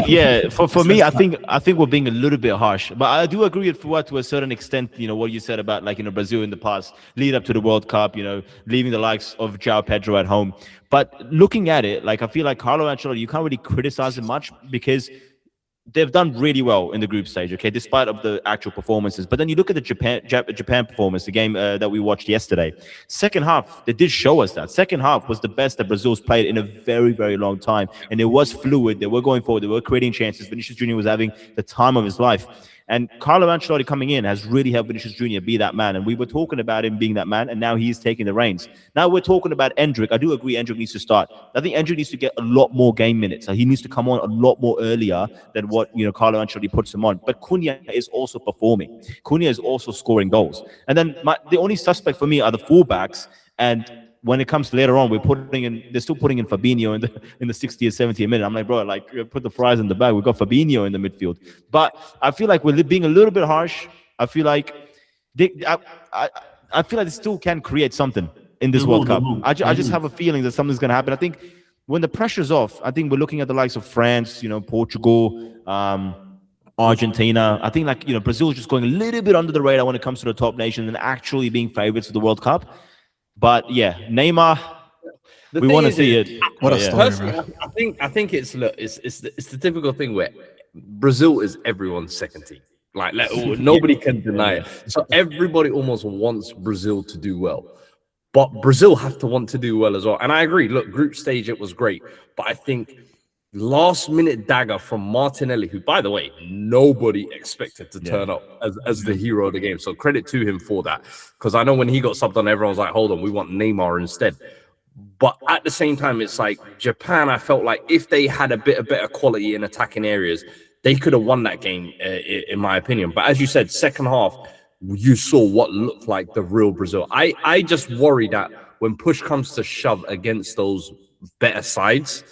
I think we're being a little bit harsh, but I do agree with Fuad to a certain extent. What you said about Brazil in the past, lead up to the World Cup, leaving the likes of João Pedro at home. But looking at it, I feel like Carlo Ancelotti, you can't really criticize him much because they've done really well in the group stage, okay, despite of the actual performances. But then you look at the Japan performance, the game that we watched yesterday. Second half, they did show us that. Second half was the best that Brazil's played in a very, very long time. And it was fluid. They were going forward. They were creating chances. Vinicius Jr. was having the time of his life. And Carlo Ancelotti coming in has really helped Vinicius Jr. be that man. And we were talking about him being that man, and now he's taking the reins. Now we're talking about Endrick. I do agree Endrick needs to start. I think Endrick needs to get a lot more game minutes. He needs to come on a lot more earlier than what Carlo Ancelotti puts him on. But Cunha is also performing. Cunha is also scoring goals. And then the only suspect for me are the fullbacks. And when it comes to later on, they're still putting in Fabinho in the 60th, 70th minute. I'm like, bro, put the fries in the bag. We've got Fabinho in the midfield. But I feel like we're being a little bit harsh. I feel like they still can create something in this World Cup. I just have a feeling that something's going to happen. I think when the pressure's off, I think we're looking at the likes of France, Portugal, Argentina. I think Brazil is just going a little bit under the radar when it comes to the top nations and actually being favorites of the World Cup. But yeah, Neymar, we want to see it. What a story, bro. I think it's the typical thing where Brazil is everyone's second team. Nobody can deny it. So everybody almost wants Brazil to do well. But Brazil have to want to do well as well. And I agree. Look, group stage, it was great. But I think last-minute dagger from Martinelli, who, by the way, nobody expected to turn up as the hero of the game. So credit to him for that. Because I know when he got subbed on, everyone was like, hold on, we want Neymar instead. But at the same time, it's like Japan, I felt like if they had a bit of better quality in attacking areas, they could have won that game, in my opinion. But as you said, second half, you saw what looked like the real Brazil. I just worry that when push comes to shove against those better sides,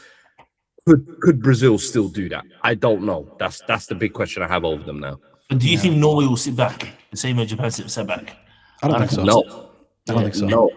could Brazil still do that? I don't know. That's the big question I have over them now. But do you think Norway will sit back the same way Japan sat back? I don't think so. No. I don't think so. No,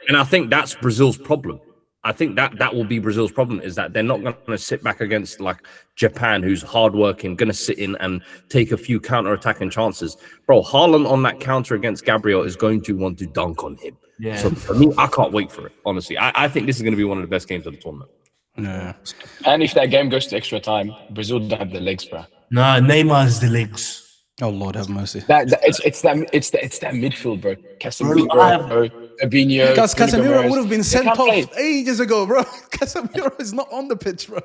And I think that's Brazil's problem. I think that will be Brazil's problem, is that they're not going to sit back against like Japan, who's hardworking, going to sit in and take a few counter-attacking chances. Bro, Haaland on that counter against Gabriel is going to want to dunk on him. Yeah. So for me, I can't wait for it, honestly. I think this is going to be one of the best games of the tournament. Yeah. And if that game goes to extra time, Brazil don't have the legs, bro. Nah, Neymar's the legs. Oh Lord, have mercy. It's that midfield, bro. Casemiro, Fabinho. Because Casemiro Gomes. would have been They sent can't off play. ages ago, bro. Casemiro is not on the pitch, bro.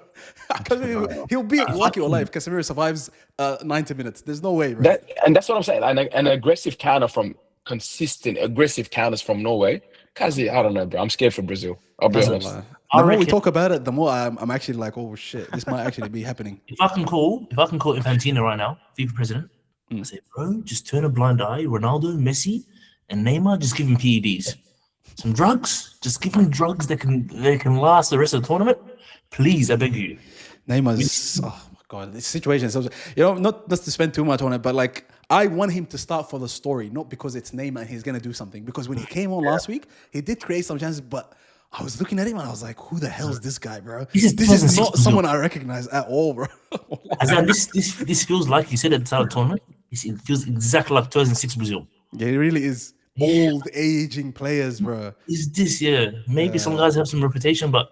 He'll be lucky or life. Casemiro survives 90 minutes. There's no way, bro. That's what I'm saying. An aggressive counter from consistent aggressive counters from Norway. Kazi, I don't know, bro. I'm scared for Brazil. I'll be honest. The more we talk about it, the more I'm actually like, oh shit, this might actually be happening. If I can call Infantino right now, FIFA president, I say, bro, just turn a blind eye. Ronaldo, Messi, and Neymar, just give him PEDs. Some drugs. Just give him drugs that can last the rest of the tournament. Please, I beg you. Neymar's, oh my god, this situation is so, not just to spend too much on it, but like I want him to start for the story, not because it's Neymar and he's gonna do something. Because when he came on last week, he did create some chances, but I was looking at him and I was like, who the hell is this guy, bro? This is not someone I recognize at all, bro. This feels like, you said at the start of the tournament, it feels exactly like 2006 Brazil. Yeah, it really is. Old, aging players, bro. Is this, yeah. Maybe some guys have some reputation, but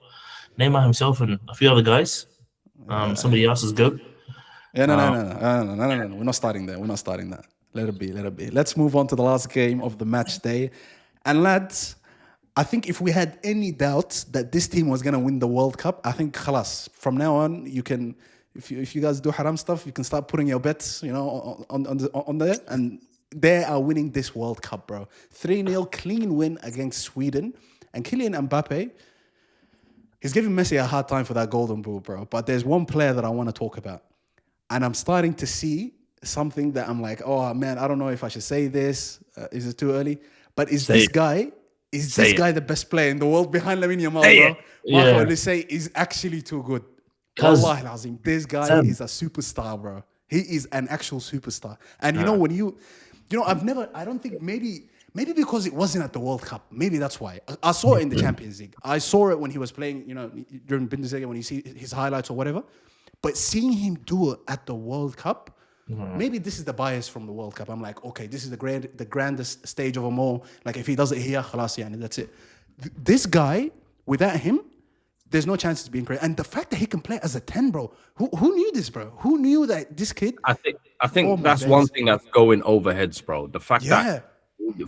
Neymar himself and a few other guys, somebody else's GOAT. Yeah, no. We're not starting there. We're not starting that. Let it be. Let's move on to the last game of the match day. And lads, I think if we had any doubts that this team was going to win the World Cup, I think khalas. From now on, you can, if you guys do haram stuff, you can start putting your bets, on there. And they are winning this World Cup, bro. 3-0 clean win against Sweden. And Kylian Mbappé, he's giving Messi a hard time for that golden boot, bro. But there's one player that I want to talk about. And I'm starting to see something that I'm like, oh, man, I don't know if I should say this. Is it too early? But is this guy the best player in the world behind Lamine Yamal, bro? Yeah. Let's say he's actually too good. Wallahi lazim, this guy is a superstar, bro. He is an actual superstar. And I don't think maybe because it wasn't at the World Cup. Maybe that's why. I saw it in the Champions League. I saw it when he was playing, during Bundesliga, when you see his highlights or whatever. But seeing him do it at the World Cup, maybe this is the bias from the World Cup. I'm like, okay, this is the grandest stage of them all. Like, if he does it here, khalas, yani, that's it. This guy, without him, there's no chance to be great. And the fact that he can play as a 10, bro, who knew this, bro? Who knew that this kid? I think that's one thing that's going over heads, bro. The fact that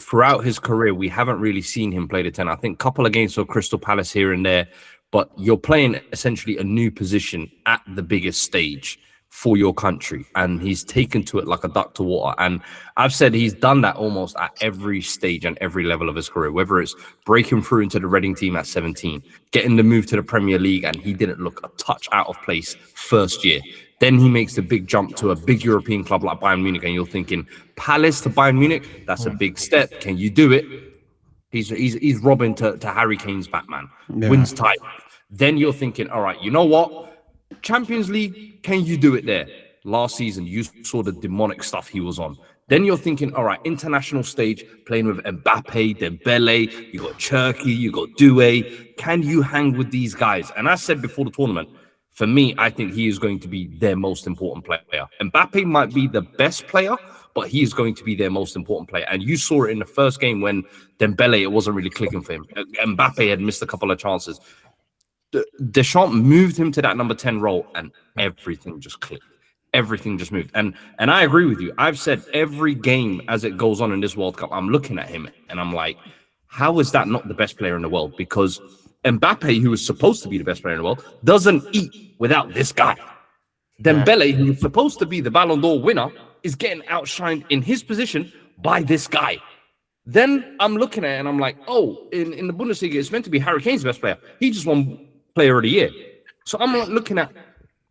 throughout his career, we haven't really seen him play the 10. I think a couple of games for Crystal Palace here and there, but you're playing essentially a new position at the biggest stage for your country, and he's taken to it like a duck to water. And I've said he's done that almost at every stage and every level of his career, whether it's breaking through into the Reading team at 17, getting the move to the Premier League, and he didn't look a touch out of place first year. Then he makes the big jump to a big European club like Bayern Munich, and you're thinking, Palace to Bayern Munich, that's a big step. Can you do it? He's Robin to Harry Kane's Batman. Wins title. Then you're thinking, all right, you know what? Champions League, can you do it there? Last season, you saw the demonic stuff he was on. Then you're thinking, all right, international stage, playing with Mbappe, Dembele, you got Cherki, you got Doué. Can you hang with these guys? And I said before the tournament, for me, I think he is going to be their most important player. Mbappe might be the best player, but he is going to be their most important player. And you saw it in the first game when Dembele, it wasn't really clicking for him. Mbappe had missed a couple of chances. Deschamps moved him to that number 10 role, and everything just clicked. Everything just moved. And I agree with you. I've said every game as it goes on in this World Cup, I'm looking at him and I'm like, how is that not the best player in the world? Because Mbappe, who is supposed to be the best player in the world, doesn't eat without this guy. Dembele, who is supposed to be the Ballon d'Or winner, is getting outshined in his position by this guy. Then I'm looking at it and I'm like, oh, in the Bundesliga, it's meant to be Harry Kane's best player. He just won Player of the Year. So I'm looking at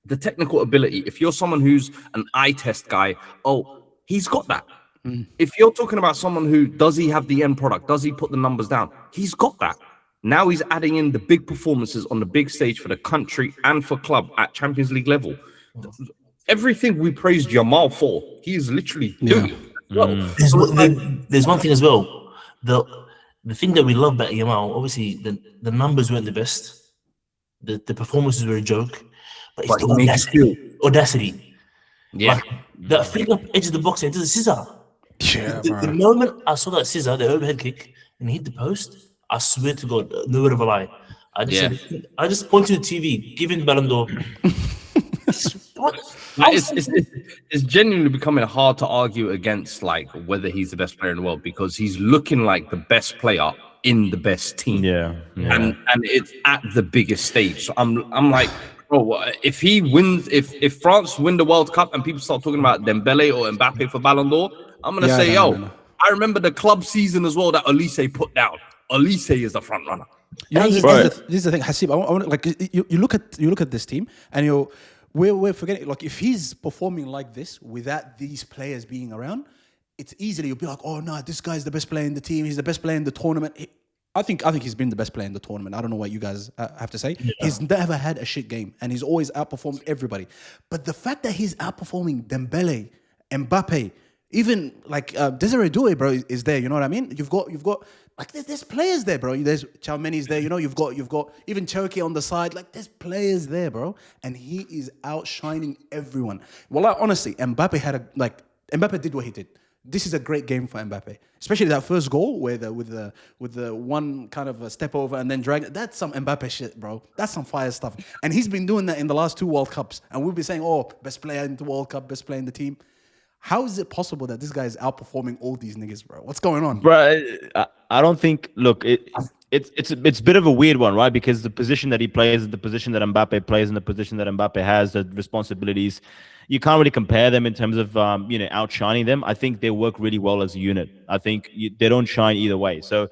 the technical ability. If you're someone who's an eye test guy, oh, he's got that. If you're talking about someone who, does he have the end product? Does he put the numbers down? He's got that. Now he's adding in the big performances on the big stage for the country and for club at Champions League level. Everything we praised Jamal for, he is literally doing it. There's one thing as well. the thing that we love about Yamal, obviously the numbers weren't the best, the performances were a joke, but it's the audacity. Yeah. Like that flick up edge of the box into the scissor. Yeah, The moment I saw that scissor, the overhead kick, and he hit the post, I swear to God, no word of a lie. I just pointed to the TV, give him Ballon d'Or. It's genuinely becoming hard to argue against like whether he's the best player in the world because he's looking like the best player in the best team. And it's at the biggest stage. So I'm like, bro, if he wins, if France win the World Cup and people start talking about Dembele or Mbappe for Ballon d'Or, I'm gonna say, no. I remember the club season as well that Olise put down. Olise is the front runner. You know, this is the thing, Hasib. I want like you look at this team, and we're forgetting, like, if he's performing like this without these players being around, it's easily you'll be like, oh no, this guy's the best player in the team. He's the best player in the tournament. I think he's been the best player in the tournament. I don't know what you guys have to say. Yeah. He's never had a shit game, and he's always outperformed everybody. But the fact that he's outperforming Dembele, Mbappe, even like Desiree Doué, bro, is there. You know what I mean? You've got like there's players there, bro. There's Tchouameni's there. You know, you've got even Cherokee on the side. Like there's players there, bro, and he is outshining everyone. Well, like, honestly, Mbappe did what he did. This is a great game for Mbappe, especially that first goal where with the one kind of a step over and then drag. That's some Mbappe shit, bro. That's some fire stuff. And he's been doing that in the last 2 World Cups. And we'll be saying, oh, best player in the World Cup, best player in the team. How is it possible that this guy is outperforming all these niggas, bro? What's going on? Bro, I don't think. Look, it's a bit of a weird one, right? Because the position that he plays is the position that Mbappe plays, and the position that Mbappe has, the responsibilities. You can't really compare them in terms of outshining them. I think they work really well as a unit. I think they don't shine either way. So,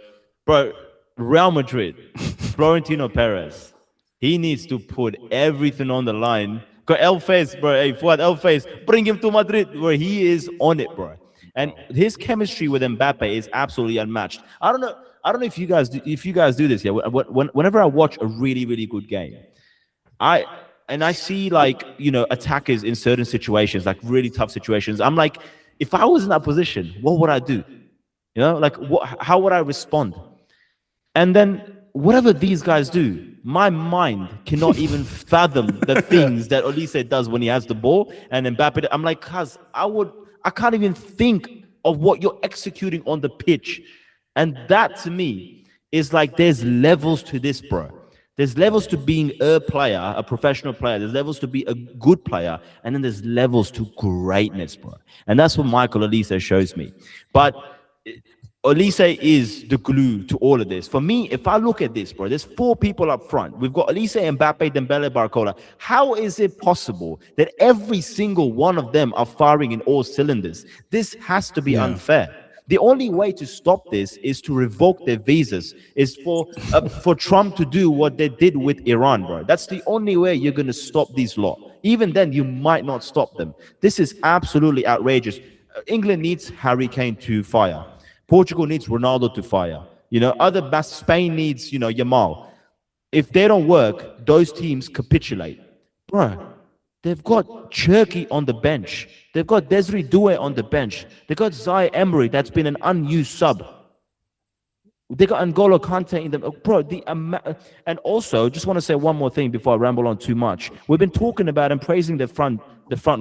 bro, Real Madrid, Florentino Perez, he needs to put everything on the line. Got El Face, bro. Hey, Fuad, El Face, bring him to Madrid, where he is on it, bro. And his chemistry with Mbappe is absolutely unmatched. I don't know if you guys do this. Yeah, whenever I watch a really, really good game, I see attackers in certain situations, like really tough situations. I'm like, if I was in that position, what would I do? You know, like how would I respond? And then whatever these guys do, my mind cannot even fathom the things that Olise does when he has the ball. And Mbappe, I'm like, cuz I can't even think of what you're executing on the pitch. And that to me is like, there's levels to this, bro. There's levels to being a player, a professional player. There's levels to be a good player. And then there's levels to greatness, bro. And that's what Michael Olise shows me. But Olise is the glue to all of this. For me, if I look at this, bro, there's 4 people up front. We've got Olise, Mbappe, Dembele, Barcola. How is it possible that every single one of them are firing in all cylinders? This has to be unfair. The only way to stop this is to revoke their visas, is for Trump to do what they did with Iran, bro. That's the only way you're going to stop these lot. Even then, you might not stop them. This is absolutely outrageous. England needs Harry Kane to fire. Portugal needs Ronaldo to fire. Spain needs, Yamal. If they don't work, those teams capitulate. Bro, they've got Cherokee on the bench. They've got Desiree Doué on the bench. They've got Zaire Emery, that's been an unused sub. They got N'Golo Kante in them. Bro, and also, just want to say one more thing before I ramble on too much. We've been talking about and praising the front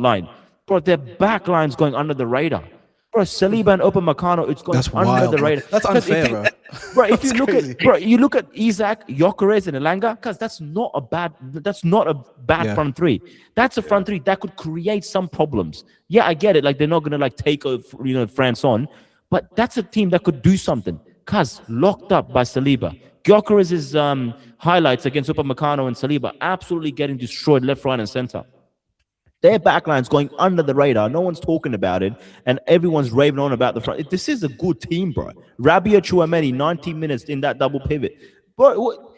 line. Bro, their back line's going under the radar. Bro, Saliba and Upamecano, it's going under the radar. That's unfair, bro. Bro, if you look at Isaac, Gyökeres, and Elanga, because that's not a bad front three. That's a front three that could create some problems. Yeah, I get it. Like, they're not gonna take France on, but that's a team that could do something. Cause locked up by Saliba. Gyökeres' highlights against Upamecano and Saliba absolutely getting destroyed left, right, and center. Their backline's going under the radar. No one's talking about it, and everyone's raving on about the front. This is a good team, bro. Rabiot, Tchouameni, 90 minutes in that double pivot. Bro,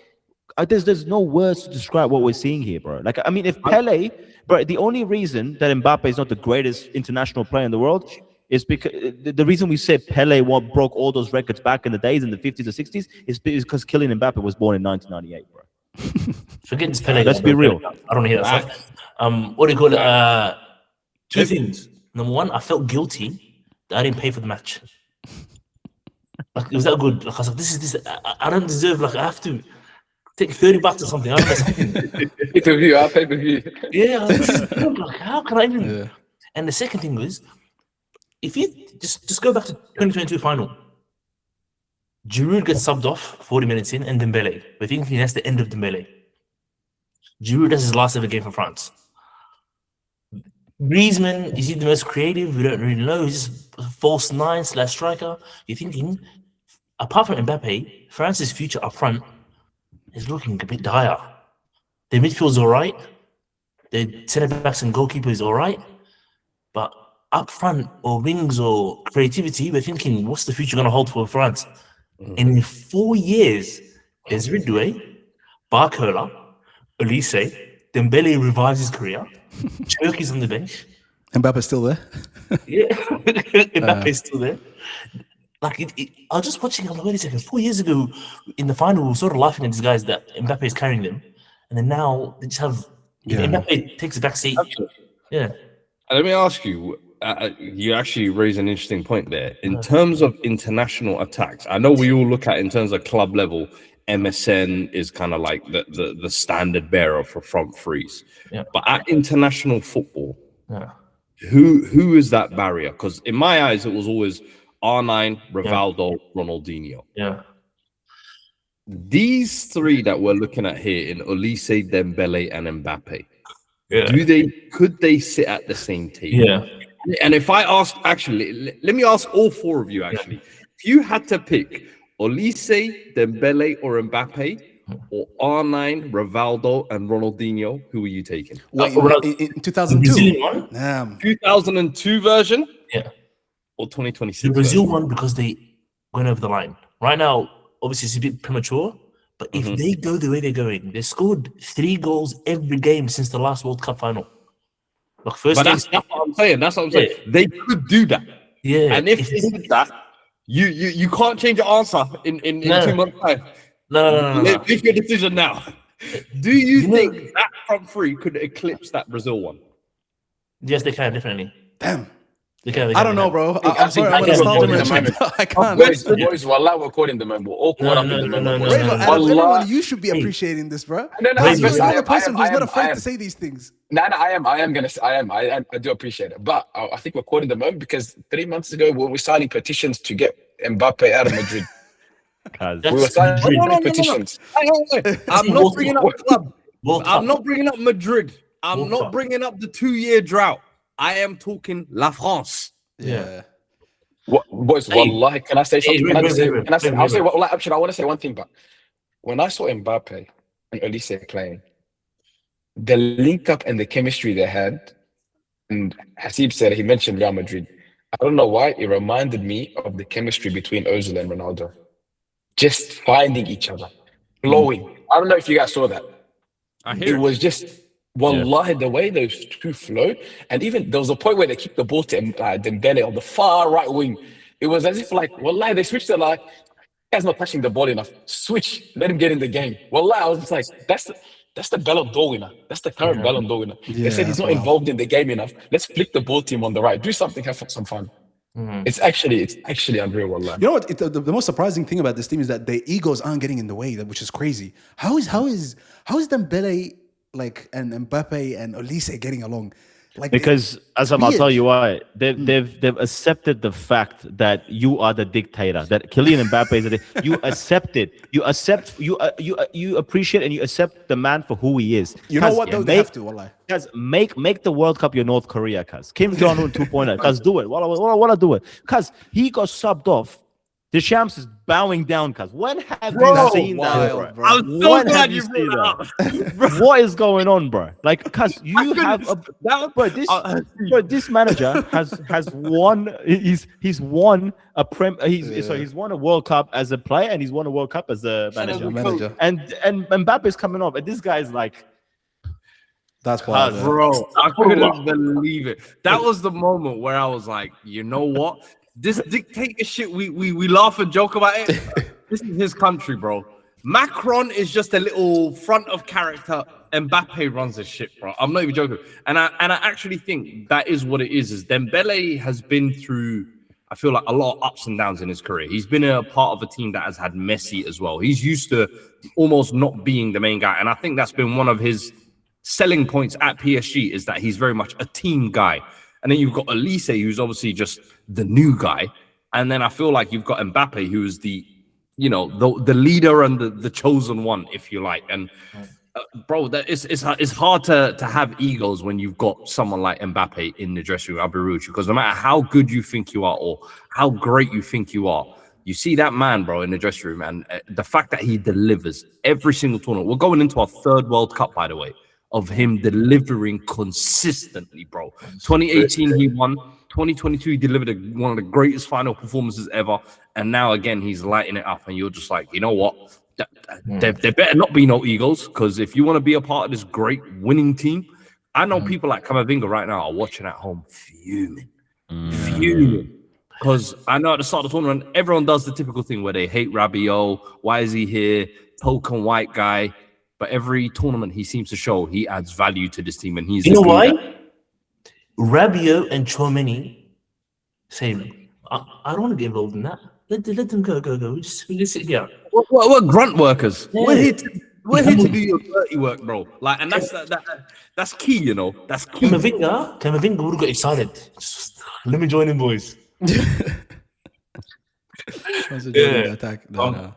there's no words to describe what we're seeing here, bro. Like, I mean, if Pele, bro, the only reason that Mbappe is not the greatest international player in the world is because the reason we said Pele broke all those records back in the days in the 50s or 60s is because Kylian Mbappe was born in 1998, bro. Forget this Pele. Let's be real. I don't hear that stuff. What do you call it? 2 things. Number one, I felt guilty that I didn't pay for the match. Like, it was that good. Like, I was like, this. I don't deserve. Like, I have to take $30 or something. I don't know, something. Pay-per-view, I'll pay-per-view. Yeah, like, this is good. Like, how can I even? Yeah. And the second thing was, if you just go back to 2022 final, Giroud gets subbed off 40 minutes in, and Dembele. We're thinking that's the end of Dembele. Giroud does his last ever game for France. Griezmann, is he the most creative? We don't really know. He's just a false 9/striker. You're thinking, apart from Mbappe, France's future up front is looking a bit dire. Their midfield's all right. Their centre-backs and goalkeeper is all right. But up front, or wings, or creativity, we're thinking, what's the future going to hold for France? And in 4 years, there's Ridway, Barcola, Olise, Dembele revives his career, Turkey's on the bench. Mbappe's still there. Yeah, Mbappe's still there. Like, I was just watching, I'm like, wait a second, 4 years ago in the final, we were sort of laughing at these guys that Mbappe is carrying them. And then now they just have, if Mbappe takes a back seat. Yeah. Let me ask you, you actually raise an interesting point there. In terms of international attacks, I know we all look at in terms of club level, MSN is kind of like the standard bearer for front threes. Yeah. But at international football, who is that barrier? Because in my eyes, it was always R9, Rivaldo, Ronaldinho. Yeah. These three that we're looking at here in Olise, Dembele, and Mbappe, could they sit at the same table? Yeah. And if I ask, actually, let me ask all four of you, actually. If you had to pick Olise, Dembele, or Mbappe, or R9, Rivaldo, and Ronaldinho, who are you taking? Wait, in 2002? Brazilian one? Damn. 2002 version? Yeah. Or 2026 The Brazil version? one, because they went over the line. Right now, obviously, it's a bit premature, but if they go the way they're going, they scored 3 goals every game since the last World Cup final. Like, first But game, that's what I'm saying. That's what I'm saying. They could do that. yeah. And if they did that, you can't change your answer in 2 months' time. No. Make your decision now. Do you think that front three could eclipse that Brazil one? Yes, they can, definitely. Damn. They can. I don't know, bro. I'm sorry. I'm I going to can't start recording I can't. Boys, wallah, we're recording the moment. We're all caught up in the moment. boys. Raven, out of Wallah. everyone, you should be appreciating this, bro. No, You're listen, the person who's not I afraid am. to say these things. No, I am gonna say I do appreciate it, but I think we're caught in the moment because 3 months ago we were signing petitions to get Mbappe out of Madrid. We were signing petitions. I'm not bringing up club. World I'm Cup. not bringing up Madrid. I'm World not Cup. bringing up the 2-year drought. I am talking La France. Yeah. Boys, wallahi, can I say something? Wait, I'll say, wait. actually, I want to say one thing, but when I saw Mbappe and Olise playing, the link up and the chemistry they had, and Hasib said he mentioned Real Madrid. I don't know why it reminded me of the chemistry between Ozil and Ronaldo. Just finding each other, flowing. I don't know if you guys saw that. It was just wallahi the way those two flowed, and even there was a point where they kicked the ball to Dembele on the far right wing. It was as if like wallahi they switched it like, guy's not touching the ball enough. Switch, let him get in the game. Wallahi, I was just like, that's the Ballon d'Or winner. That's the current Ballon d'Or winner. They said he's not involved in the game enough. Let's flick the ball to him on the right. Do something, have some fun. It's actually unreal, wallah. You know what? The most surprising thing about this team is that their egos aren't getting in the way, which is crazy. How is Dembele like and Mbappe and Olise getting along? Like Because Azam, I'll tell you why. They've accepted the fact that you are the dictator. That Kylian Mbappe is you accept it. You appreciate and you accept the man for who he is. You know what though? They have to, wallah. Guys, make the World Cup your North Korea, cuz. Kim Jong-un 2.0. Cuz do it. Wanna do it. Cuz he got subbed off. The Shams is bowing down, cuz. When have you seen that, bro? I'm so glad you brought that up. What is going on, bro? Like, cuz you have this manager has won. He's won he's won a World Cup as a player and he's won a World Cup as a manager. And Mbappe is coming off, and this guy is like, that's why, bro. I couldn't believe it. That was the moment where I was like, you know what? This dictatorship, we laugh and joke about it. This is his country, bro. Macron is just a little front of character. Mbappe runs this shit, bro. I'm not even joking. And I actually think that is what it is Dembele has been through I feel like a lot of ups and downs in his career. He's been a part of a team that has had Messi as well. He's used to almost not being the main guy. And I think that's been one of his selling points at PSG, is that he's very much a team guy. And then you've got Elise, who's obviously just the new guy. And then I feel like you've got Mbappe, who is the leader and the chosen one, if you like. And bro, it's hard to have egos when you've got someone like Mbappe in the dressing room, I'll be rude, because no matter how good you think you are or how great you think you are, you see that man, bro, in the dressing room, and the fact that he delivers every single tournament. We're going into our 3rd World Cup, by the way, of him delivering consistently, bro. 2018, he won. 2022, he delivered one of the greatest final performances ever. And now, again, he's lighting it up. And you're just like, you know what? There better not be no egos, because if you want to be a part of this great winning team, I know people like Camavinga right now are watching at home fuming. Because I know at the start of the tournament, everyone does the typical thing where they hate Rabiot. Why is he here? Token white guy. But every tournament he seems to show he adds value to this team. And he's, you know why? Rabiot and Tchouaméni, same. I don't want to get involved in that. Let them go. We just sit here. What grunt workers? Yeah. We're here to do your dirty work, bro. Like, and that's key, you know. That's key. Camavinga would have got excited. Just, let me join in, boys. Attack. No.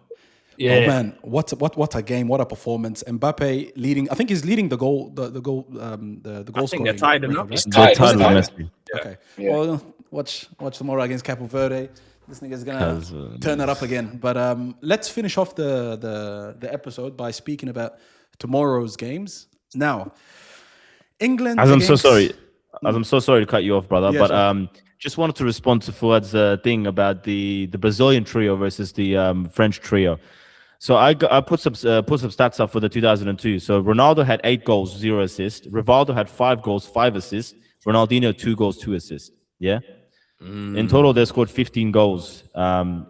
Yeah, oh man, what a game! What a performance! Mbappe leading. I think he's leading the goal. The goal. The goal. I think they're tied him up. Right? They're tied with Messi. Okay. Yeah. Well, watch tomorrow against Capo Verde. This nigga's gonna turn it up again. But let's finish off the episode by speaking about tomorrow's games. Now, England. I'm so sorry to cut you off, brother. Yeah, but sure. Just wanted to respond to Fuad's thing about the Brazilian trio versus the French trio. So I put some stats up for the 2002. So Ronaldo had 8 goals, 0 assists. Rivaldo had 5 goals, 5 assists. Ronaldinho 2 goals, 2 assists. Yeah. In total, they scored 15 goals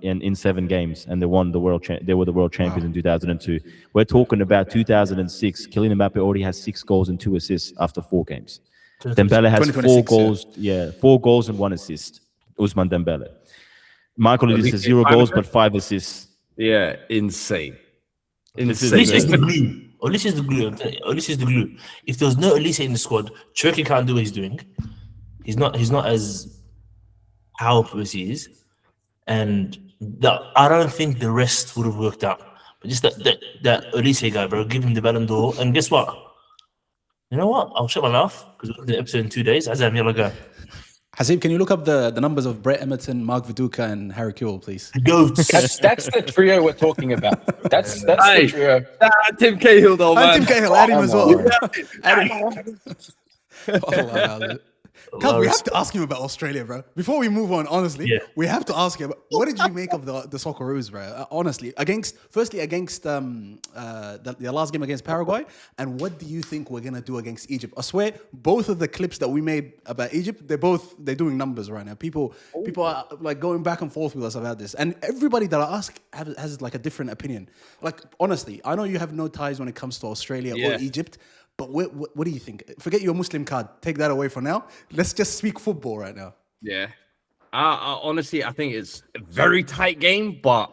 in 7 games, and they won the world. They were the world champions in 2002. We're talking about 2006. Kylian Mbappé already has 6 goals and 2 assists after 4 games. Dembele has 4 goals. Yeah, 4 goals and 1 assist. Ousmane Dembele. Michael Olise has 0 goals but 5 assists. Yeah, insane. Olise is the glue. Olise is the glue. Olise is the glue. If there was no Olise in the squad, Turkey can't do what he's doing. He's not as powerful as he is, and I don't think the rest would have worked out. But just that Olise guy, bro, give him the Ballon d'Or, and guess what? You know what? I'll shut my mouth because we'll do the episode in 2 days. Azam, yellow go. Hasib, can you look up the numbers of Brett Emerton, Mark Viduka, and Harry Kewell, please? Goats. That's the trio we're talking about. That's the trio. Tim Cahill, though, man. And Tim Cahill, add him as well. Cuz, we have to ask him about Australia, bro. Before we move on, honestly, we have to ask him, what did you make of the Socceroos, bro? Honestly, against the last game against Paraguay, and what do you think we're gonna do against Egypt? I swear, both of the clips that we made about Egypt, they're doing numbers right now. People are like going back and forth with us about this, and everybody that I ask has like a different opinion. Like, honestly, I know you have no ties when it comes to Australia or Egypt. But what do you think? Forget your Muslim card. Take that away for now. Let's just speak football right now. Yeah. Honestly, I think it's a very tight game, but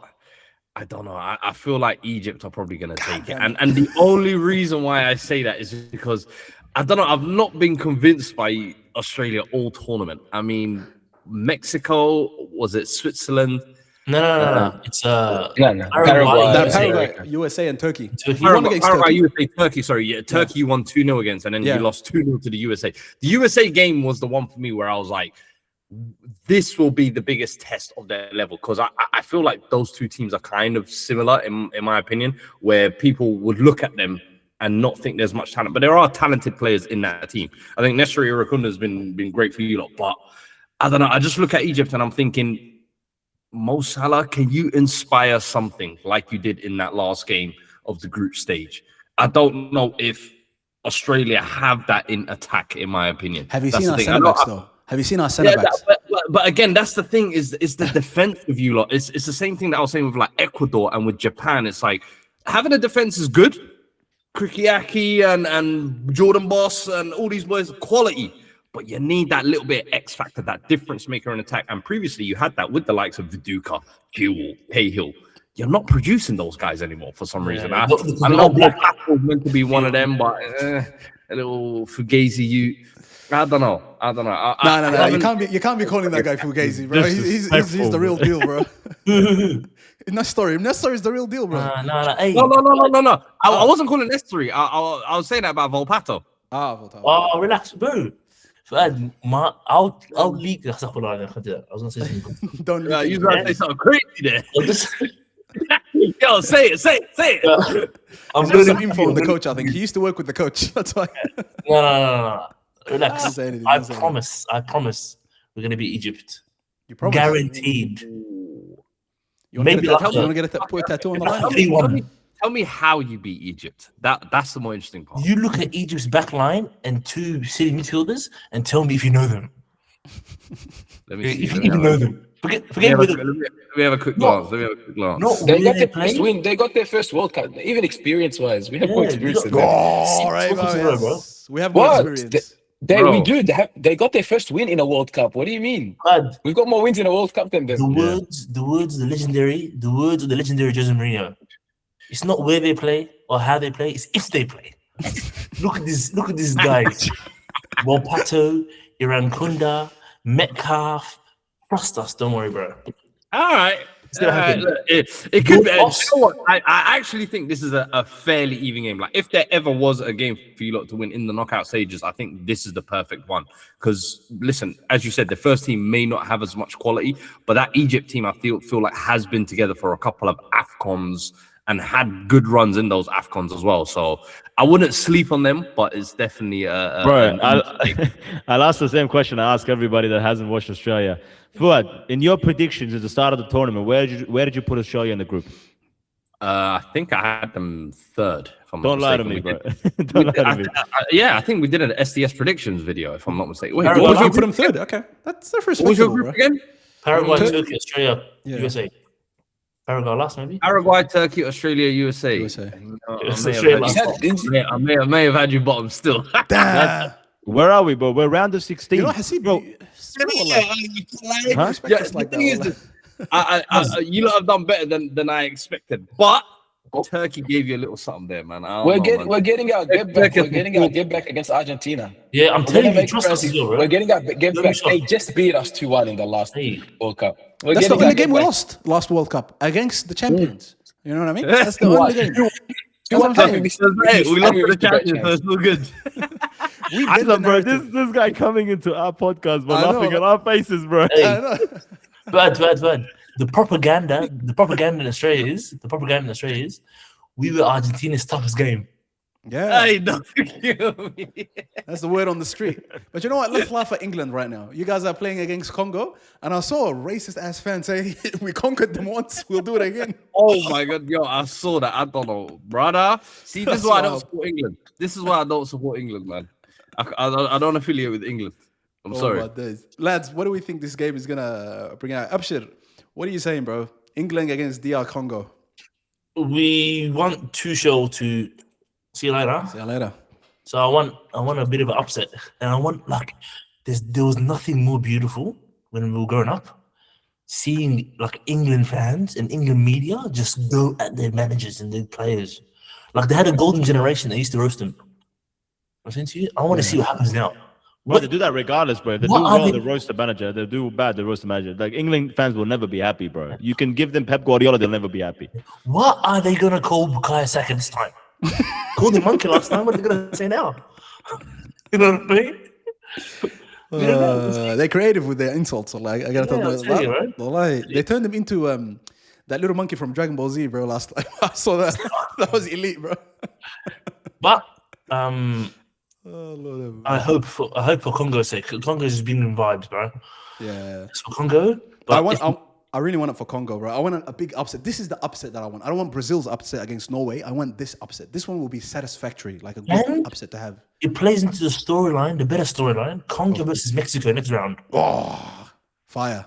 I don't know. I feel like Egypt are probably going to take it. And the only reason why I say that is because, I don't know, I've not been convinced by Australia all tournament. I mean, Mexico, was it Switzerland? No. It's Paraguay, USA, and Turkey. Paraguay, USA, Turkey. Sorry, Turkey you won 2-0 against, and then you lost 2-0 to the USA. The USA game was the one for me where I was like, this will be the biggest test of their level, because I feel like those two teams are kind of similar in my opinion, where people would look at them and not think there's much talent, but there are talented players in that team. I think Nesri Irakunda has been great for you lot, but I don't know. I just look at Egypt and I'm thinking, Mo Salah, can you inspire something like you did in that last game of the group stage? I don't know if Australia have that in attack, in my opinion. Have you seen our centre backs, though? Have you seen our centre backs? But again, that's the thing, is the defense of you lot. It's the same thing that I was saying with like Ecuador and with Japan. It's like having a defense is good. Krikiaki and Jordan Boss and all these boys, quality. but you need that little bit of X factor, that difference maker in attack. And previously, you had that with the likes of Viduka, Jewel, Cahill. You're not producing those guys anymore for some reason. I know Black was meant to be one of them, but a little Fugazi, I don't know. No. You can't be calling that guy Fugazi, bro. He's the real deal, bro. Nestor is the real deal, bro. Hey. No. I wasn't calling Nestor. I was saying that about Volpato. Volpato. Oh, relax, bro. Fuad, I'll leak the stuff. I was gonna say something. Don't leak you gotta say something crazy there. Yo, say it. I'm doing some info with the coach. I think he used to work with the coach. That's why. No. Relax. Don't say anything, I promise. We're gonna beat Egypt. You promise? Guaranteed. You want to get a put a tattoo on the line? Tell me how you beat Egypt. That's the more interesting part. You look at Egypt's back line and 2 city midfielders and tell me if you know them. Let me see. If you even know them. Forget let me have a quick glance. No, They got their first win. They got their first World Cup. Even experience-wise, we have more experience than them. All right, bro. We have more experience. They got their first win in a World Cup. What do you mean? God, We've got more wins in a World Cup than them. the words of the legendary Jose Mourinho. It's not where they play or how they play, it's if they play. Look at these guys. Wolpato, Irankunda, Metcalf. Trust us, don't worry, bro. All right. It's gonna happen. It could be. You know what? I actually think this is a fairly even game. Like, if there ever was a game for you lot to win in the knockout stages, I think this is the perfect one. Because, listen, as you said, the first team may not have as much quality, but that Egypt team, I feel like has been together for a couple of AFCONs and had good runs in those AFCONs as well. So I wouldn't sleep on them, but it's definitely Bro, I'll ask the same question I ask everybody that hasn't watched Australia. Fuad, in your predictions at the start of the tournament, where did you put Australia in the group? I think I had them third. If I'm Don't lie to me, bro. Don't lie to me. Yeah, I think we did an SDS predictions video, if I'm not mistaken. Wait, What you put them third? Okay, that's the first. What was your group again? Paraguay, Turkey, Australia, USA. Paraguay last, maybe? Paraguay, Turkey, Australia, USA. I may have had you bottom still. Damn. Where are we, bro? We're round of 16. You know, Hasib, bro. You lot have done better than I expected, but Turkey gave you a little something there, man. We're getting our get back. We're getting our get back against Argentina. Yeah, I'm telling you, trust us, bro. We're getting our get back. They just beat us 2-1 in the last World Cup. That's the only game we lost last World Cup against the champions. You know what I mean? That's the only game. We lost to the champions, so it's no good. Bro, this guy coming into our podcast, but laughing at our faces, bro. Hey. Bad. The propaganda in Australia is we were Argentina's toughest game. Yeah. Hey, don't kill me. That's the word on the street. But you know what? Let's laugh at England right now. You guys are playing against Congo, and I saw a racist ass fan say, "We conquered them once, we'll do it again." Oh my god, yo, I saw that. I don't know, brother. See, this is why I don't support England. This is why I don't support England, man. I don't affiliate with England. I'm sorry. Lads, what do we think this game is gonna bring out? Abshir, what are you saying, bro? England against DR Congo. We want Tuchel to see you later. See you later. So I want a bit of an upset, and I want there was nothing more beautiful when we were growing up, seeing like England fans and England media just go at their managers and their players. Like, they had a golden generation. They used to roast them. I'm saying to you, I want to see what happens now. Bro, they do that regardless, bro. If they do well, they roast the manager. If they do bad, they roast the manager. Like, England fans will never be happy, bro. You can give them Pep Guardiola, they'll never be happy. What are they gonna call Bukayo Saka this time? Called him monkey last time. What are they gonna say now? You know what I mean? They're creative with their insults. So, like, I gotta tell them, they turned him into that little monkey from Dragon Ball Z, bro. Last time I saw that, that was elite, bro. But I hope for Congo's sake. Congo's just been in vibes, bro. Yeah, it's for Congo. But I really want it for Congo, bro. I want a big upset. This is the upset that I want. I don't want Brazil's upset against Norway. I want this upset. This one will be satisfactory, like a good upset to have. It plays into the storyline, the better storyline. Congo versus Mexico next round. Oh, fire.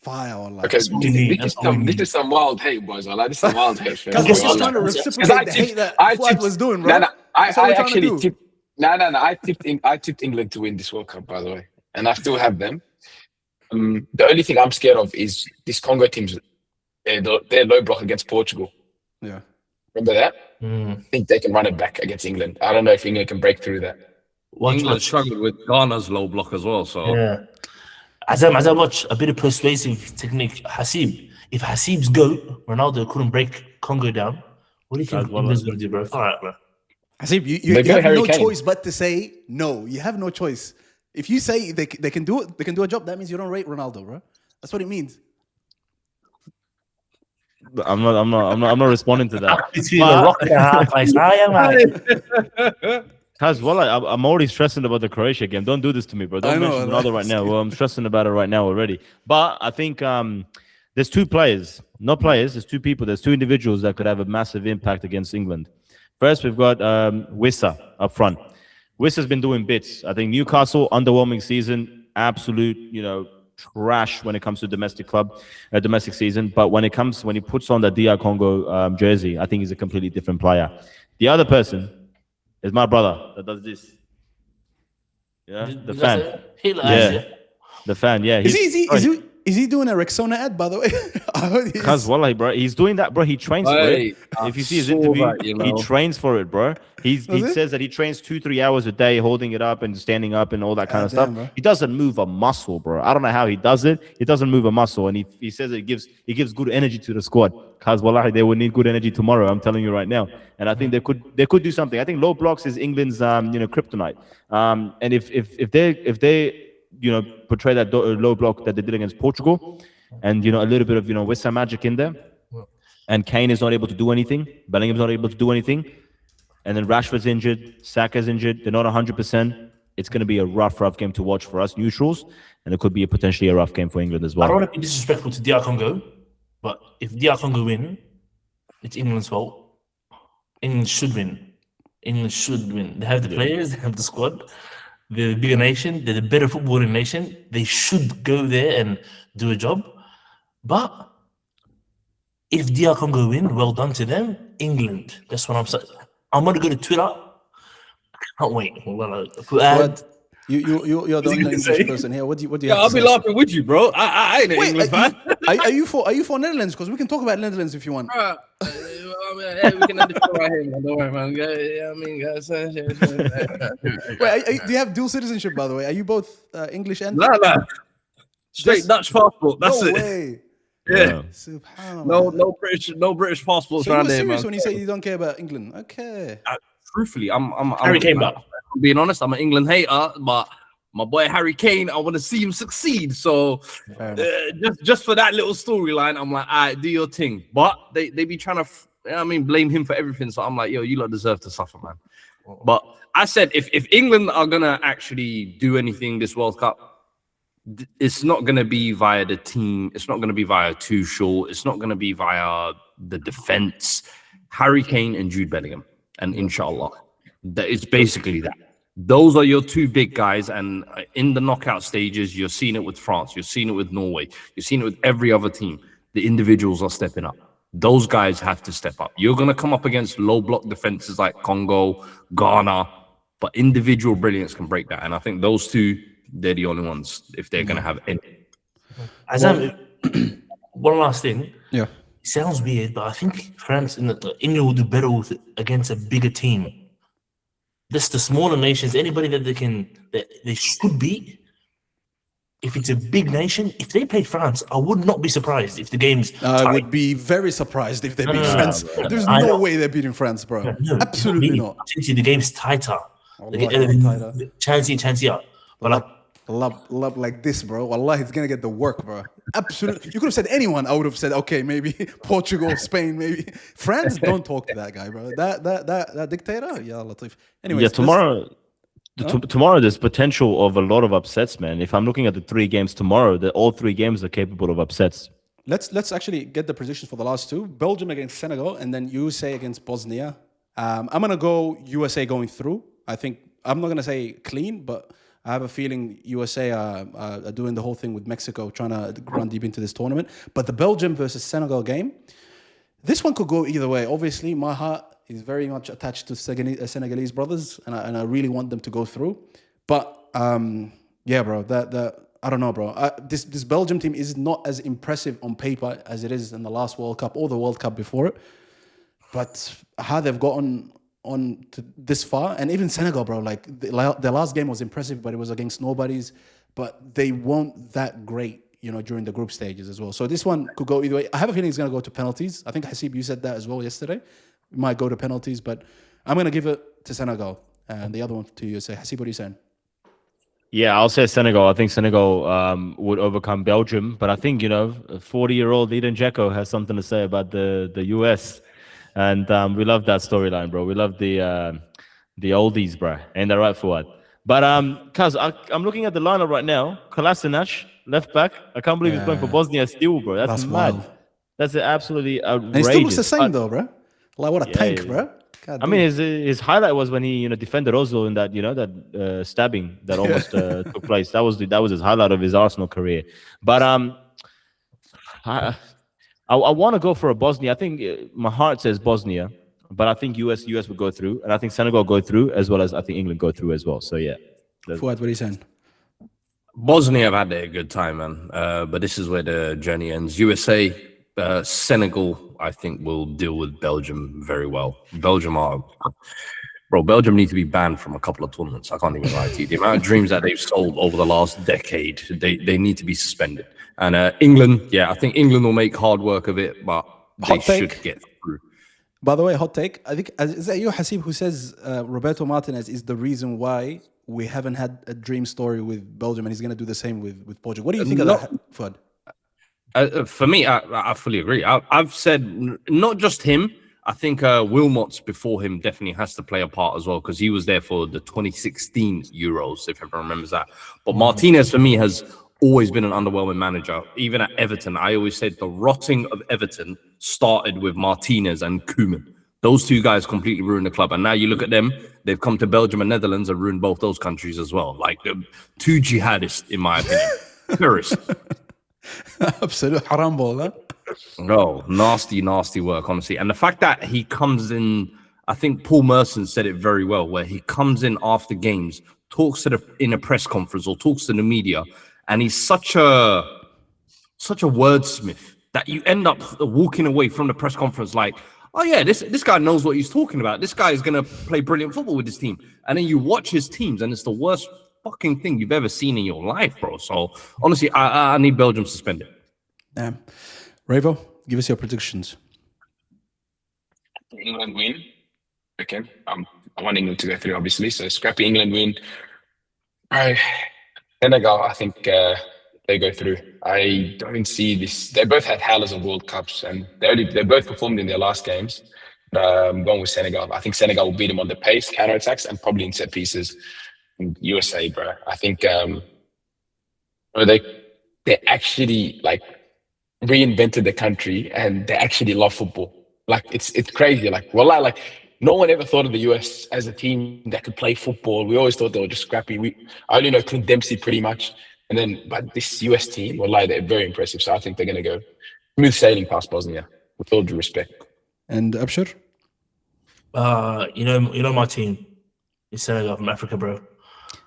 Like. Okay, this is some wild hate, boys. Like, this is some wild hate. Because we're trying to reciprocate the hate that Fuad was doing, bro. I actually No. I tipped England to win this World Cup, by the way, and I still have them. The only thing I'm scared of is this Congo team's their low block against Portugal. Yeah. Remember that? I think they can run it back against England. I don't know if England can break through that. England struggled with Ghana's low block as well. So Yeah. As I watch a bit of persuasive technique, Hasib. If Hasib's goat, Ronaldo couldn't break Congo down. What do you think England's going to do, bro? All right, bro. Hasib, you have Harry no Kane. choice but to say no. You have no choice. If you say they can do it, they can do a job. That means you don't rate Ronaldo, bro. That's what it means. I'm not responding to that. Between the rock and a hard place. Cause I'm already stressing about the Croatia game. Don't do this to me, bro. Don't mention Ronaldo right now. Well, I'm stressing about it right now already. But I think there's two players, not players. There's two people. There's two individuals that could have a massive impact against England. First, we've got Wissa up front. Wissa's been doing bits. I think Newcastle, underwhelming season, absolute, trash when it comes to domestic season. But when he puts on the DR Congo jersey, I think he's a completely different player. The other person is my brother that does this. Yeah, the fan. The fan. Yeah. Is he doing a Rexona ad, by the way? Cause wallahi, bro, he's doing that, bro. He trains for it. If you see his interview, he trains for it, bro. He says that he trains 2-3 hours a day, holding it up and standing up and all that kind of stuff. Bro. He doesn't move a muscle, bro. I don't know how he does it. He doesn't move a muscle, and he says it gives good energy to the squad. Cause wallahi, they will need good energy tomorrow. I'm telling you right now. And I think they could do something. I think low blocks is England's kryptonite. And if they portray that low block that they did against Portugal, and a little bit of Wissa magic in there, and Kane is not able to do anything, Bellingham's not able to do anything, and then Rashford's injured, Saka's injured, they're not 100%. It's going to be a rough game to watch for us neutrals, and it could be potentially a rough game for England as well. I don't want to be disrespectful to DR Congo, but if DR Congo win, it's England's fault. England should win. They have the players, they have the squad. They're the bigger nation. They're the better footballing nation. They should go there and do a job. But if DR Congo win, well done to them. England. That's what I'm saying. I'm going to go to Twitter. I can't wait. Fuad, you're the only English person here. What do you have to I'll be say? laughing with you, bro. I ain't an England fan. Are you for Netherlands? Because we can talk about Netherlands if you want. Yeah, we can end the show right here, man. Don't worry, man. Wait, do you have dual citizenship, by the way? Are you both English and? Nah. Straight Dutch passport. That's no it. Way. Yeah. Subhanallah. No British passports So around you're there, serious man. when you say you don't care about England? Okay. Truthfully, I'm Harry Kane back. being honest. I'm an England hater, but my boy Harry Kane, I want to see him succeed. So just for that little storyline, I'm like, all right, do your thing. But they be trying to, blame him for everything. So I'm like, yo, you lot deserve to suffer, man. But I said, if England are gonna actually do anything this World Cup, it's not gonna be via the team. It's not gonna be via Tuchel. It's not gonna be via the defense. Harry Kane and Jude Bellingham, and inshallah, it's basically that. Those are your two big guys, and in the knockout stages, you're seeing it with France, you're seeing it with Norway, you're seeing it with every other team. The individuals are stepping up. Those guys have to step up. You're going to come up against low block defenses like Congo, Ghana, but individual brilliance can break that. And I think those two, they're the only ones if they're going to have any. One last thing. Yeah. It sounds weird, but I think France and England will do better against a bigger team. Just the smaller nations, anybody that they should beat. If it's a big nation, if they played France, I would not be surprised if the game's I would be very surprised if they beat France. There's no way they're beating France, bro. No, Absolutely not. The game's tighter. Chance up. But Love like this, bro. Wallah, he's gonna get the work, bro. Absolutely. You could have said anyone. I would have said, okay, maybe Portugal, Spain, maybe France. Don't talk to that guy, bro. That dictator. Yeah, Latif. Anyways, yeah, tomorrow there's potential of a lot of upsets, man. If I'm looking at the 3 games tomorrow, all 3 games are capable of upsets. Let's actually get the predictions for the last 2. Belgium against Senegal, and then USA against Bosnia. I'm gonna go USA going through. I think I'm not gonna say clean, but I have a feeling USA are doing the whole thing with Mexico, trying to run deep into this tournament. But the Belgium versus Senegal game, this one could go either way. Obviously, my heart He's very much attached to Senegalese brothers, and I really want them to go through. But yeah, bro, I don't know, bro. This Belgium team is not as impressive on paper as it is in the last World Cup or the World Cup before it. But how they've gotten on to this far, and even Senegal, bro, like their last game was impressive, but it was against nobodies. But they weren't that great, you know, during the group stages as well. So this one could go either way. I have a feeling it's going to go to penalties. I think, Hasib, you said that as well yesterday. It might go to penalties, but I'm going to give it to Senegal. And the other one to you. Say, Hasib, what are you saying? Yeah, I'll say Senegal. I think Senegal would overcome Belgium. But I think, you know, 40-year-old Edin Dzeko has something to say about the US. And we love that storyline, bro. We love the oldies, bro. Ain't that right, Fuad? But Kaz, I'm looking at the lineup right now. Kolasinac, left back. I can't believe he's playing for Bosnia still, bro. That's mad. Wild. That's absolutely outrageous. And he still looks the same, though, bro. Like, what a tank, bro. God I mean, his highlight was when he, you know, defended Oslo in that, you know, that stabbing that almost took place. That was his highlight of his Arsenal career. But I want to go for a Bosnia. I think my heart says Bosnia. But I think US will go through, and I think Senegal go through, as well as I think England go through as well. So yeah. Fuad, what are you saying? Bosnia have had a good time, man. But this is where the journey ends. USA, Senegal, I think, will deal with Belgium very well. Belgium need to be banned from a couple of tournaments. I can't even lie to you. The amount of dreams that they've sold over the last decade, they need to be suspended. And England, yeah, I think England will make hard work of it, but they should get through. By the way, hot take. I think, is that you, Hasib, who says Roberto Martinez is the reason why we haven't had a dream story with Belgium, and he's going to do the same with Portugal? What do you think of that, Fuad? For me, I fully agree. I've said not just him. I think Wilmots before him definitely has to play a part as well, because he was there for the 2016 Euros, if everyone remembers that. But Martinez, for me, has always been an underwhelming manager. Even at Everton, I always said the rotting of Everton started with Martinez and Koeman. Those two guys completely ruined the club. And now you look at them, they've come to Belgium and Netherlands and ruined both those countries as well. Like, two jihadists, in my opinion. Terrorists. Absolute haram ball, huh? No, nasty work, honestly. And the fact that he comes in, I think Paul Merson said it very well, where he comes in after games, talks in a press conference or talks to the media, and he's such a wordsmith that you end up walking away from the press conference like, oh yeah, this guy knows what he's talking about. This guy is going to play brilliant football with his team. And then you watch his teams, and it's the worst fucking thing you've ever seen in your life, bro. So honestly, I need Belgium suspended. Ravo, give us your predictions. England win. Okay. I want England to go through, obviously. So scrappy England win. Senegal, I think they go through. I don't see this. They both had howlers of World Cups, and they both performed in their last games. I'm going with Senegal. I think Senegal will beat them on the pace, counterattacks, and probably in set pieces. And USA, bro. I think they actually like reinvented the country, and they actually love football. Like it's crazy. Like no one ever thought of the US as a team that could play football. We always thought they were just scrappy. I only know Clint Dempsey pretty much. But this US team, they're very impressive. So I think they're going to go smooth sailing past Bosnia, with all due respect. And Abshir? You know my team is Senegal from Africa, bro.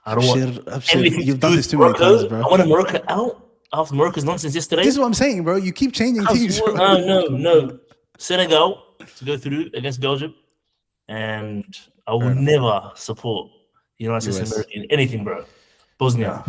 I don't want Abshir, you've done this too many times, bro. I wanted Morocco out after Morocco's nonsense yesterday. This is what I'm saying, bro. You keep changing teams. No. Senegal to go through against Belgium. And I will never support the United States of America in anything, bro. Bosnia.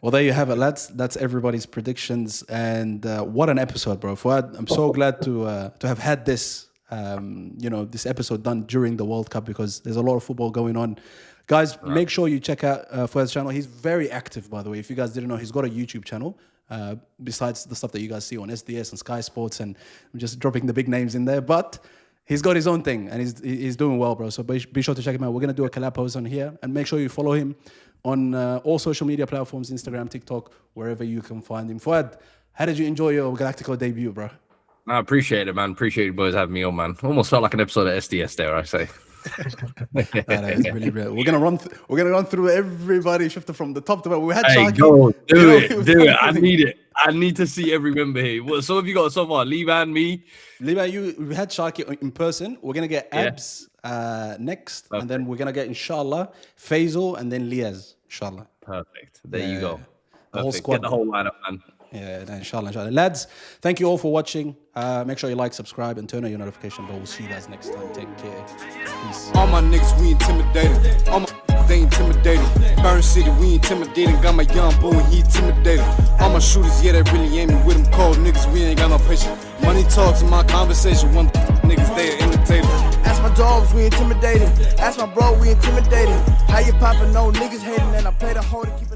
Well, there you have it, lads. That's everybody's predictions, and what an episode, bro. Fuad, I'm so glad to have had this, this episode done during the World Cup, because there's a lot of football going on. Guys, make sure you check out Fuad's channel. He's very active, by the way. If you guys didn't know, he's got a YouTube channel. Besides the stuff that you guys see on SDS and Sky Sports, and I'm just dropping the big names in there, but he's got his own thing, and he's doing well, bro. So be sure to check him out. We're going to do a collab post on here, and make sure you follow him on all social media platforms, Instagram, TikTok, wherever you can find him. Fuad, how did you enjoy your Galactico debut, bro? I appreciate it, man. Appreciate you boys having me on, man. Almost felt like an episode of SDS there, I say. That is really real. We're gonna run through everybody, shifter from the top to bottom. We had Hey, Sharky. go do You know, it, do it. I need it. I need to see every member here. What so have you got so far? Liban, me. Liban, we had Sharky in person. We're gonna get Abs next, and then we're gonna get inshallah Faisal and then Liaz. Inshallah. Perfect. There you go. The whole Perfect. squad. Get the whole lineup, man. Yeah, inshallah. Lads, thank you all for watching. Make sure you like, subscribe, and turn on your notification bell. We'll see you guys next time. Take care. Peace. All my niggas, we intimidated. All my they intimidated. Burn City, we intimidated. Got my young boy, he intimidated. All my shooters, yeah, they really aiming with them cold niggas. We ain't got no patience. Money talks in my conversation. One niggas, they are imitated. Ask my dogs, we intimidated. Ask my bro, we intimidated. How you poppin', no niggas hating, and I play the hoe to keep it.